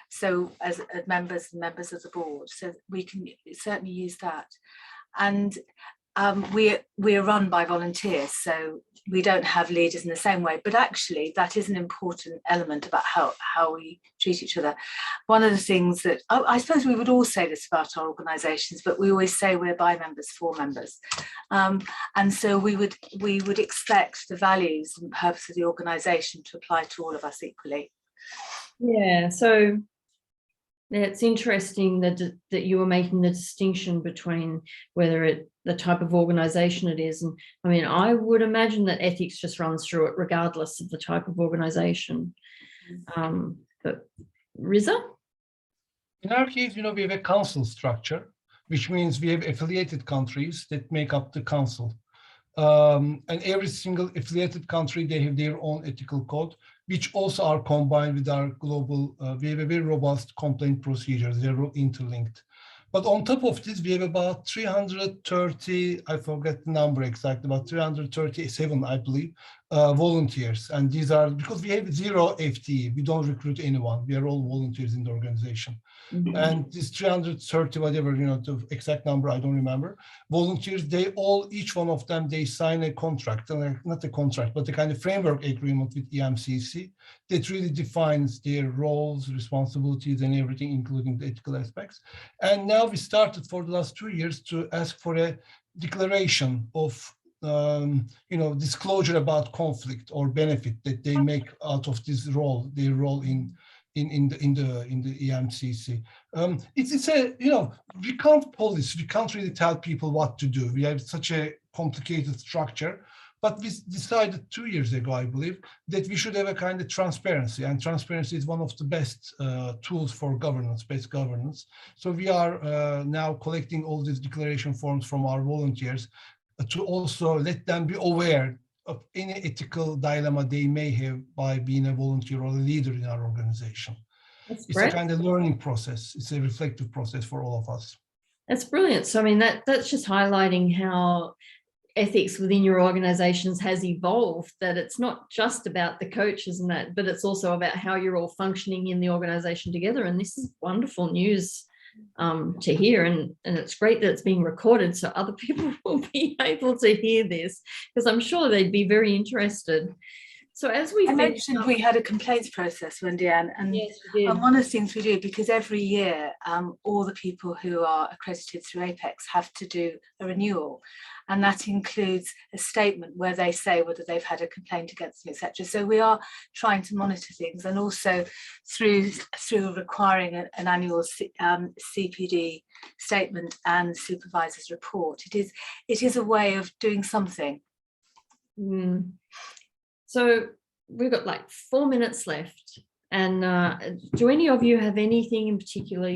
so as members and members of the board, so we can certainly use that. And we're run by volunteers, so we don't have leaders in the same way, but actually that is an important element about how we treat each other. One of the things that I suppose we would all say this about our organisations, but we always say we're by members for members, and so we would expect the values and purpose of the organisation to apply to all of us equally. Yeah, so it's interesting that you were making the distinction between whether the type of organisation it is. And I mean, I would imagine that ethics just runs through it regardless of the type of organisation. But Riza? In our case, we have a council structure, which means we have affiliated countries that make up the council. And every single affiliated country, they have their own ethical code, which also are combined with our global, we have a very robust complaint procedures, they're interlinked. But on top of this, we have about 330, I forget the number exactly, about 337, I believe, volunteers. And these are, because we have 0 FTE, we don't recruit anyone. We are all volunteers in the organization. And this 330, whatever, the exact number, I don't remember, volunteers, each one of them, they sign a contract, not a contract, but a kind of framework agreement with EMCC that really defines their roles, responsibilities, and everything, including the ethical aspects. And now we started for the last 2 years to ask for a declaration of disclosure about conflict or benefit that they make out of this role, their role in the EMCC. It's a, we can't police, we can't really tell people what to do. We have such a complicated structure, but we decided 2 years ago, I believe, that we should have a kind of transparency, and transparency is one of the best tools for governance, best governance. So we are now collecting all these declaration forms from our volunteers to also let them be aware of any ethical dilemma they may have by being a volunteer or a leader in our organization. It's a kind of learning process. It's a reflective process for all of us. That's brilliant. So I mean, that's just highlighting how ethics within your organizations has evolved, that it's not just about the coaches and that, but it's also about how you're all functioning in the organization together. And this is wonderful news to hear, and it's great that it's being recorded so other people will be able to hear this, because I'm sure they'd be very interested. So as I mentioned, we had a complaints process, Wendy-Anne, and yes, we did. One of the things we do, because every year all the people who are accredited through APEX have to do a renewal, and that includes a statement where they say whether they've had a complaint against them, etc. So we are trying to monitor things, and also through requiring an annual CPD statement and supervisor's report. It is a way of doing something. So we've got like 4 minutes left. And do any of you have anything in particular,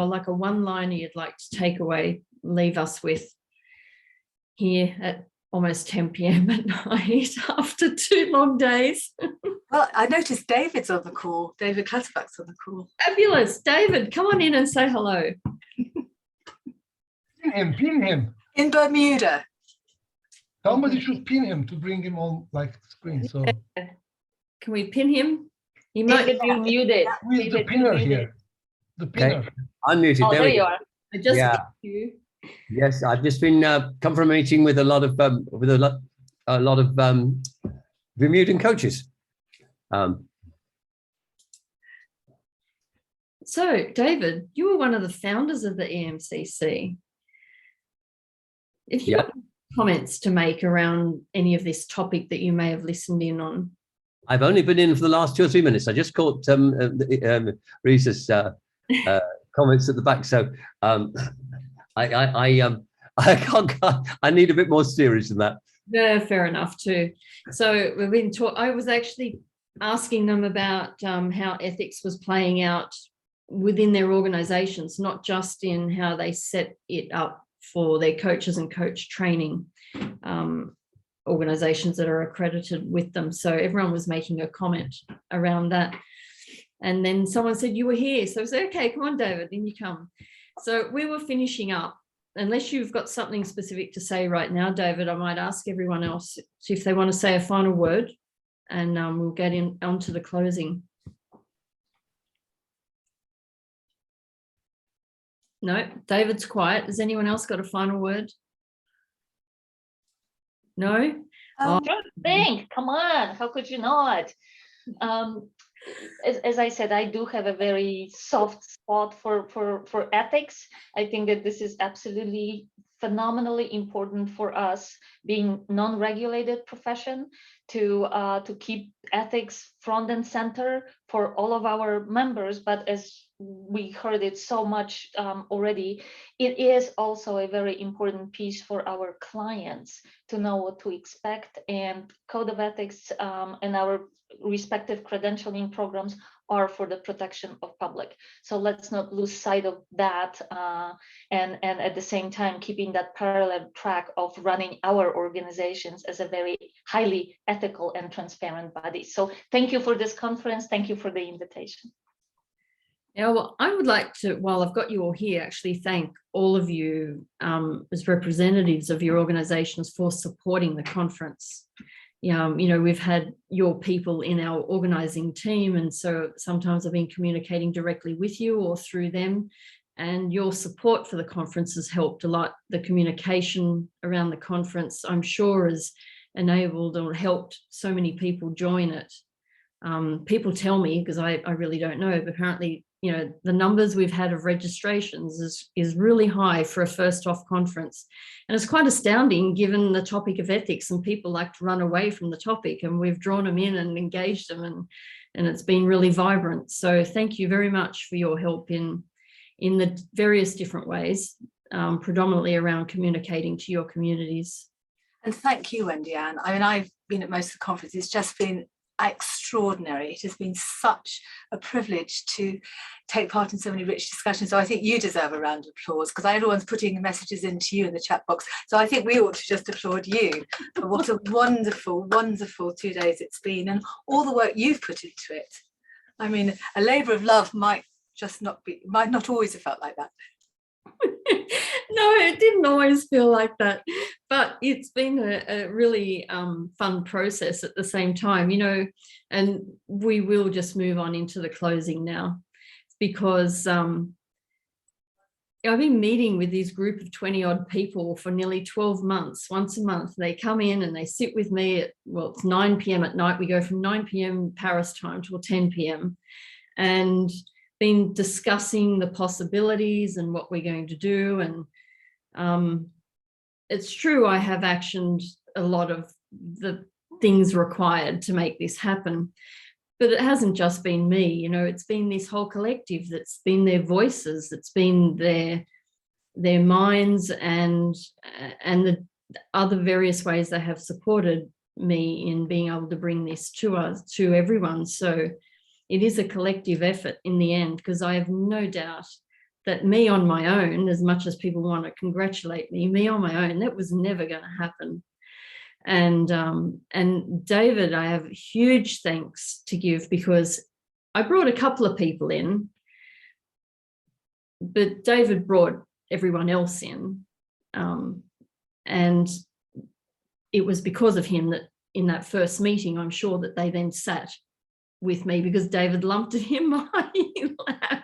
like a one-liner you'd like to take away, leave us with here at almost 10 p.m. at night after 2 long days? Well, I noticed David's on the call. David Clutterbuck's on the call. Fabulous. David, come on in and say hello. Pin him. In Bermuda. Somebody should pin him to bring him on like screen. So Can we pin him? He might David, you're muted. who is the David, you're pinner muted. here? The pinner. Okay, unmuted. Oh, there there we you go. are. I just Yeah. pinned you. Yes, I've just been come from a meeting with a lot of Bermudan coaches. So, David, you were one of the founders of the EMCC. If you have comments to make around any of this topic that you may have listened in on. I've only been in for the last 2 or 3 minutes. I just caught Risa's comments at the back, so I can't. I need a bit more steerage than that. Yeah, fair enough too. So we've been I was actually asking them about how ethics was playing out within their organizations, not just in how they set it up for their coaches and coach training organizations that are accredited with them. So everyone was making a comment around that. And then someone said, you were here. So I said, okay, come on, David, in you come. So we were finishing up. Unless you've got something specific to say right now, David, I might ask everyone else if they want to say a final word, and we'll get onto the closing. No, David's quiet. Has anyone else got a final word? No? Sure thing. Come on. How could you not? As I said, I do have a very soft spot for ethics. I think that this is absolutely phenomenally important for us, being non-regulated profession, to keep ethics front and center for all of our members. But as we heard it so much already, it is also a very important piece for our clients to know what to expect. And code of ethics and our respective credentialing programs are for the protection of public. So let's not lose sight of that, and at the same time keeping that parallel track of running our organizations as a very highly ethical and transparent body. So thank you for this conference. Thank you for the invitation. Yeah, well, I would like to, while I've got you all here, actually thank all of you as representatives of your organizations for supporting the conference. You know, we've had your people in our organizing team, and so sometimes I've been communicating directly with you or through them, and your support for the conference has helped a lot. The communication around the conference, I'm sure, has enabled or helped so many people join it. People tell me, because I really don't know, but apparently, you know, the numbers we've had of registrations is really high for a first off conference. And it's quite astounding given the topic of ethics, and people like to run away from the topic, and we've drawn them in and engaged them, and it's been really vibrant. So thank you very much for your help in the various different ways, predominantly around communicating to your communities. And thank you, Wendy Ann. I mean, I've been at most of the conferences. It's just been extraordinary. It has been such a privilege to take part in so many rich discussions. So I think you deserve a round of applause, because everyone's putting messages into you in the chat box. So I think we ought to just applaud you for what a wonderful, wonderful 2 days it's been, and all the work you've put into it. I mean, a labour of love might not always have felt like that. No, it didn't always feel like that, but it's been a really fun process at the same time, you know, and we will just move on into the closing now, because I've been meeting with this group of 20 odd people for nearly 12 months. Once a month, they come in and they sit with me at, well, it's 9 p.m. at night. We go from 9 p.m. Paris time till 10 p.m. and been discussing the possibilities and what we're going to do. And it's true, I have actioned a lot of the things required to make this happen, but it hasn't just been me, you know, it's been this whole collective that's been their voices, it's been their minds and the other various ways they have supported me in being able to bring this to everyone. So it is a collective effort in the end, because I have no doubt that me on my own, as much as people want to congratulate me on my own, that was never going to happen. And David, I have huge thanks to give, because I brought a couple of people in, but David brought everyone else in. And it was because of him that in that first meeting, I'm sure that they then sat with me because David lumped it in my lap.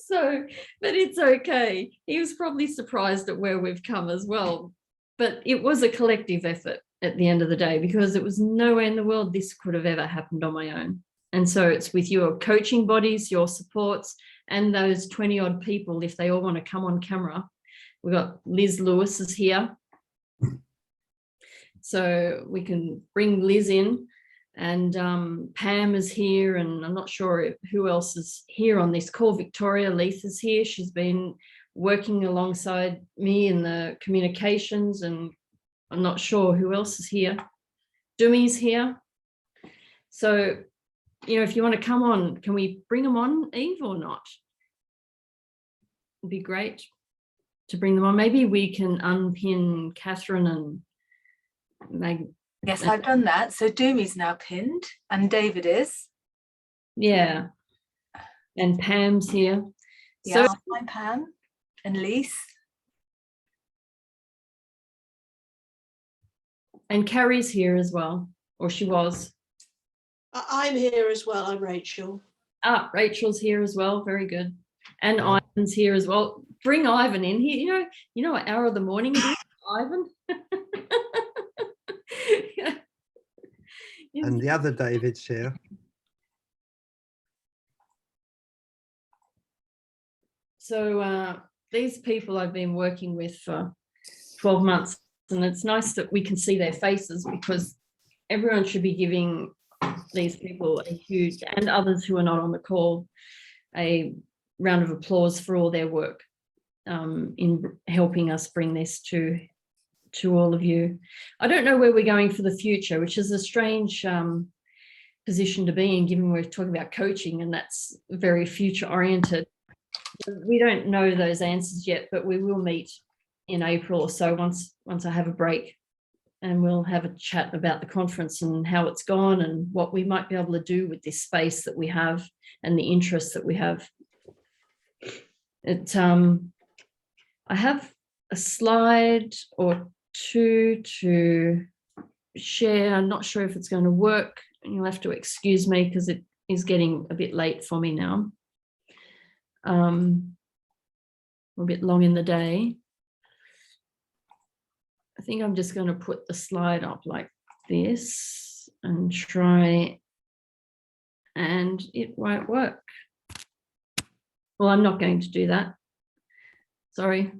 So, but it's okay. He was probably surprised at where we've come as well. But it was a collective effort at the end of the day, because it was nowhere in the world this could have ever happened on my own. And so it's with your coaching bodies, your supports, and those 20 odd people, if they all want to come on camera. We've got Liz Lewis is here. So we can bring Liz in, and Pam is here, and I'm not sure who else is here on this call. Victoria Leith is here. She's been working alongside me in the communications, and I'm not sure who else is here. Dumi's here. So, you know, if you want to come on, can we bring them on, Eve, or not? It'd be great to bring them on. Maybe we can unpin Catherine and Meg. Yes, I've done that. So Dumi's now pinned, and David is. Yeah. And Pam's here. Yeah, So hi Pam and Lise. and Carrie's here as well, or she was. I'm here as well. I'm Rachel. Ah, Rachel's here as well. Very good. And Ivan's here as well. Bring Ivan in here. You know what hour of the morning it is, Ivan? And the other David's here. So these people I've been working with for 12 months, and it's nice that we can see their faces, because everyone should be giving these people a huge, and others who are not on the call, a round of applause for all their work in helping us bring this to all of you. I don't know where we're going for the future, which is a strange position to be in, given we're talking about coaching, and that's very future oriented. We don't know those answers yet, but we will meet in April or so once I have a break, and we'll have a chat about the conference and how it's gone and what we might be able to do with this space that we have and the interests that we have. I have a slide or two to share. I'm not sure if it's going to work, and you'll have to excuse me because it is getting a bit late for me now. We're a bit long in the day. I think I'm just going to put the slide up like this and try, and it won't work. Well, I'm not going to do that. Sorry.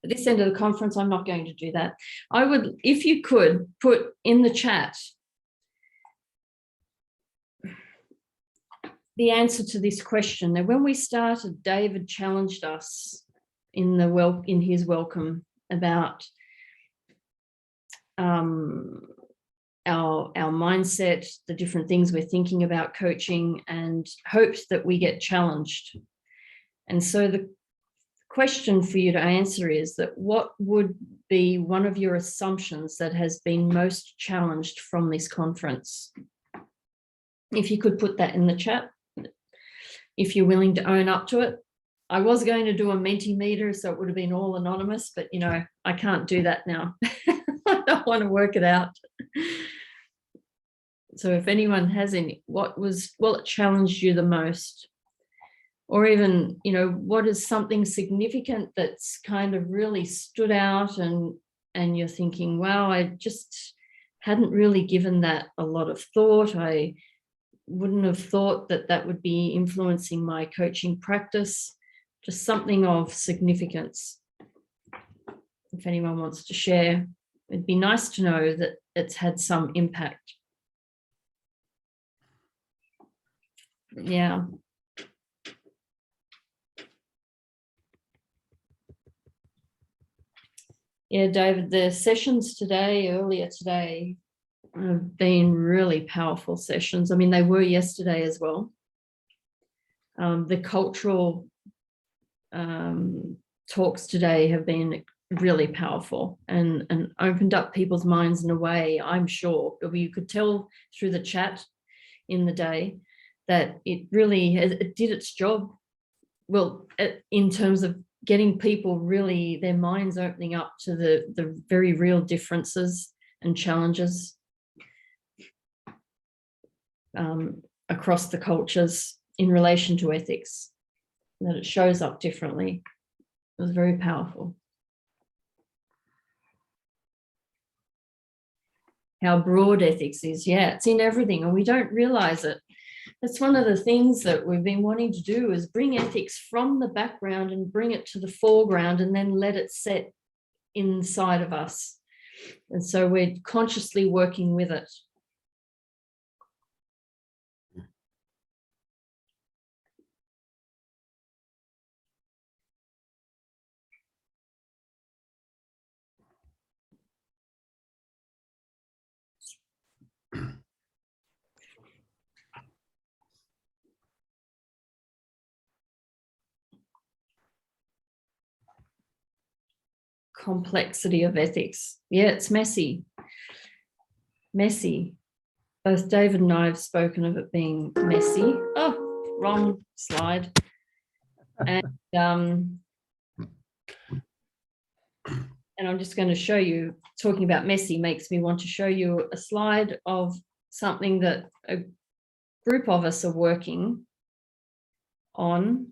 At this end of the conference, I'm not going to do that. I would, if you could, put in the chat the answer to this question. Now, when we started, David challenged us in his welcome about our mindset, the different things we're thinking about coaching, and hopes that we get challenged. And so the question for you to answer is that what would be one of your assumptions that has been most challenged from this conference? If you could put that in the chat, if you're willing to own up to it. I was going to do a Mentimeter, so it would have been all anonymous, but I can't do that now. I don't want to work it out. So if anyone has any, what challenged you the most? Or even, what is something significant that's kind of really stood out and you're thinking, wow, I just hadn't really given that a lot of thought. I wouldn't have thought that would be influencing my coaching practice. Just something of significance. If anyone wants to share, it'd be nice to know that it's had some impact. Yeah. Yeah, David, the sessions earlier today, have been really powerful sessions. I mean, they were yesterday as well. The cultural talks today have been really powerful and opened up people's minds in a way, I'm sure. You could tell through the chat in the day that it really it did its job. Well, in terms of getting people really, their minds opening up to the very real differences and challenges across the cultures in relation to ethics, that it shows up differently. It was very powerful. How broad ethics is. Yeah, it's in everything and we don't realize it. That's one of the things that we've been wanting to do, is bring ethics from the background and bring it to the foreground and then let it set inside of us. And so we're consciously working with it. Complexity of ethics. Yeah, it's messy. Messy. Both David and I have spoken of it being messy. Oh, wrong slide. And I'm just going to show you, talking about messy makes me want to show you a slide of something that a group of us are working on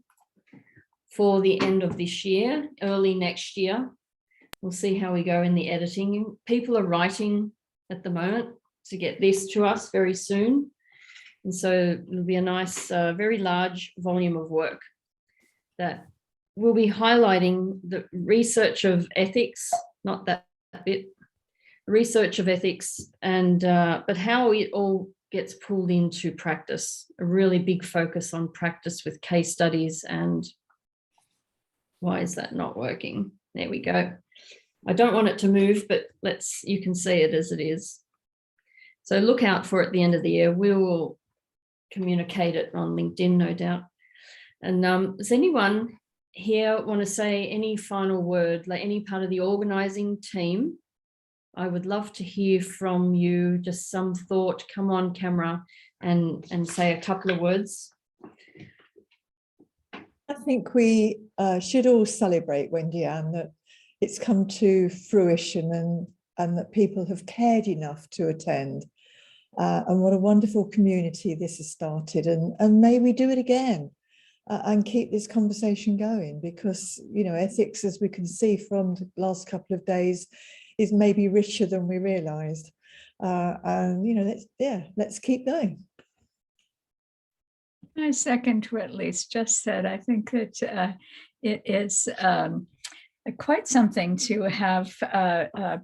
for the end of this year, early next year. We'll see how we go in the editing. People are writing at the moment to get this to us very soon. And so it'll be a nice, very large volume of work that will be highlighting the research of ethics, not that bit, research of ethics, and but how it all gets pulled into practice, a really big focus on practice with case studies. And why is that not working? There we go. I don't want it to move, but you can see it as it is. So look out for it at the end of the year. We will communicate it on LinkedIn, no doubt. And does anyone here want to say any final word, like any part of the organizing team? I would love to hear from you, just some thought, come on camera and say a couple of words. I think we should all celebrate, Wendy Ann, that it's come to fruition and that people have cared enough to attend. And what a wonderful community this has started. And may we do it again and keep this conversation going, because, you know, ethics, as we can see from the last couple of days, is maybe richer than we realized. And, you know, let's keep going. I second what Lise just said. I think that it is quite something to have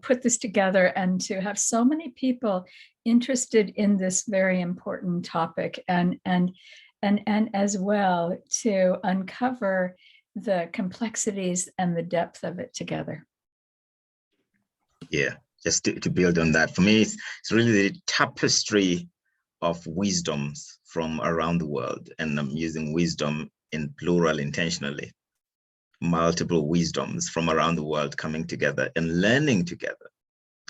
put this together and to have so many people interested in this very important topic, and as well to uncover the complexities and the depth of it together. Yeah, just to build on that, for me, it's really the tapestry of wisdoms from around the world, and I'm using wisdom in plural intentionally. Multiple wisdoms from around the world coming together and learning together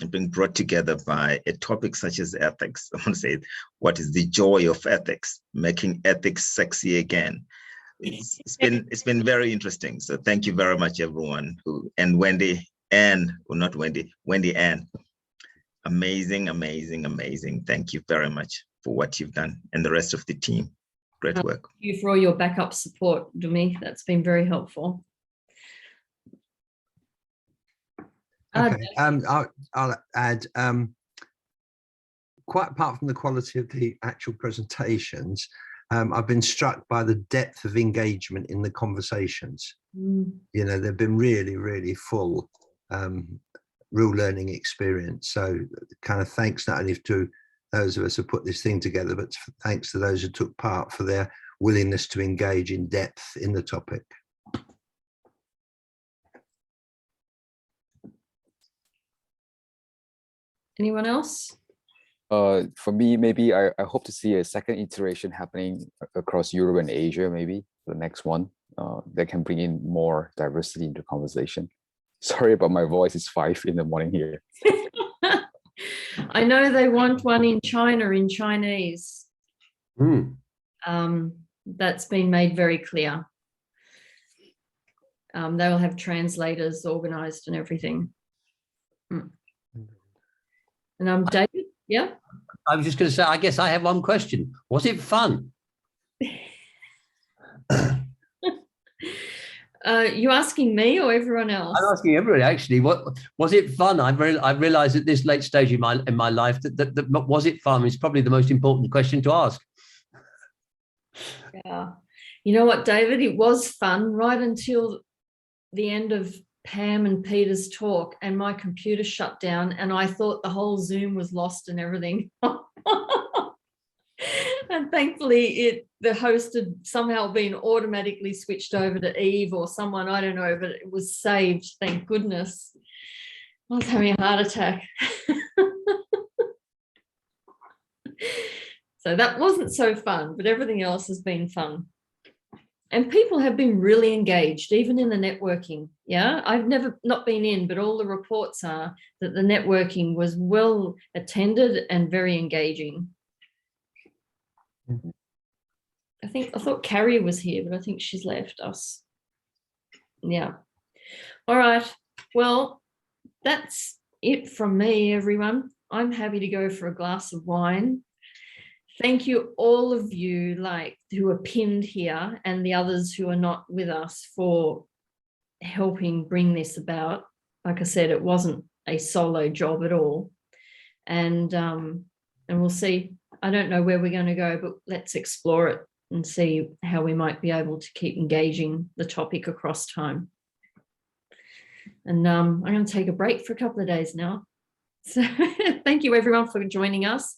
and being brought together by a topic such as ethics. I want to say, what is the joy of ethics? Making ethics sexy again. It's been very interesting. So thank you very much, everyone. And Wendy Ann, or not Wendy, Wendy Ann. Amazing, amazing, amazing. Thank you very much for what you've done, and the rest of the team. Great work. Thank you for all your backup support, Dumi. That's been very helpful. Okay, I'll add, quite apart from the quality of the actual presentations, I've been struck by the depth of engagement in the conversations. You know, they've been really, really full, real learning experience. So kind of thanks not only to those of us who put this thing together, but thanks to those who took part for their willingness to engage in depth in the topic. Anyone else? For me, maybe I hope to see a second iteration happening across Europe and Asia, maybe the next one that can bring in more diversity into conversation. Sorry about my voice, it's 5 in the morning here. I know they want one in China in Chinese. That's been made very clear. They will have translators organized and everything. And David, yeah? I was just going to say, I guess I have one question. Was it fun? You asking me or everyone else? I'm asking everybody, actually. What was it fun? I realised at this late stage in my life that was it fun? It's probably the most important question to ask. Yeah. You know what, David? It was fun right until the end of Pam and Peter's talk, and my computer shut down, and I thought the whole Zoom was lost and everything. And thankfully the host had somehow been automatically switched over to Eve or someone, I don't know, but it was saved, thank goodness. I was having a heart attack. So that wasn't so fun, but everything else has been fun. And people have been really engaged, even in the networking. Yeah, I've not been in, but all the reports are that the networking was well attended and very engaging. I thought Carrie was here, but I think she's left us. Yeah. All right. Well, that's it from me, everyone. I'm happy to go for a glass of wine. Thank you, all of you who are pinned here and the others who are not with us for helping bring this about. Like I said, it wasn't a solo job at all. And we'll see. I don't know where we're going to go, but let's explore it and see how we might be able to keep engaging the topic across time. And I'm going to take a break for a couple of days now. So thank you everyone for joining us,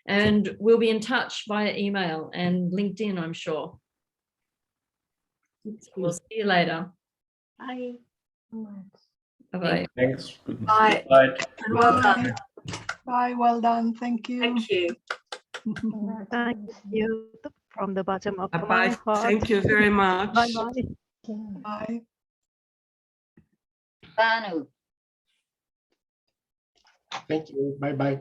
and we'll be in touch via email and LinkedIn, I'm sure. We'll see you later. Bye. Bye-bye. Thanks. Bye. Bye. And well done. Bye, well done. Thank you. Thank you. Thank you from the bottom of my Bye-bye. heart. Thank you very much. Bye-bye. Bye. Thank you. Bye-bye.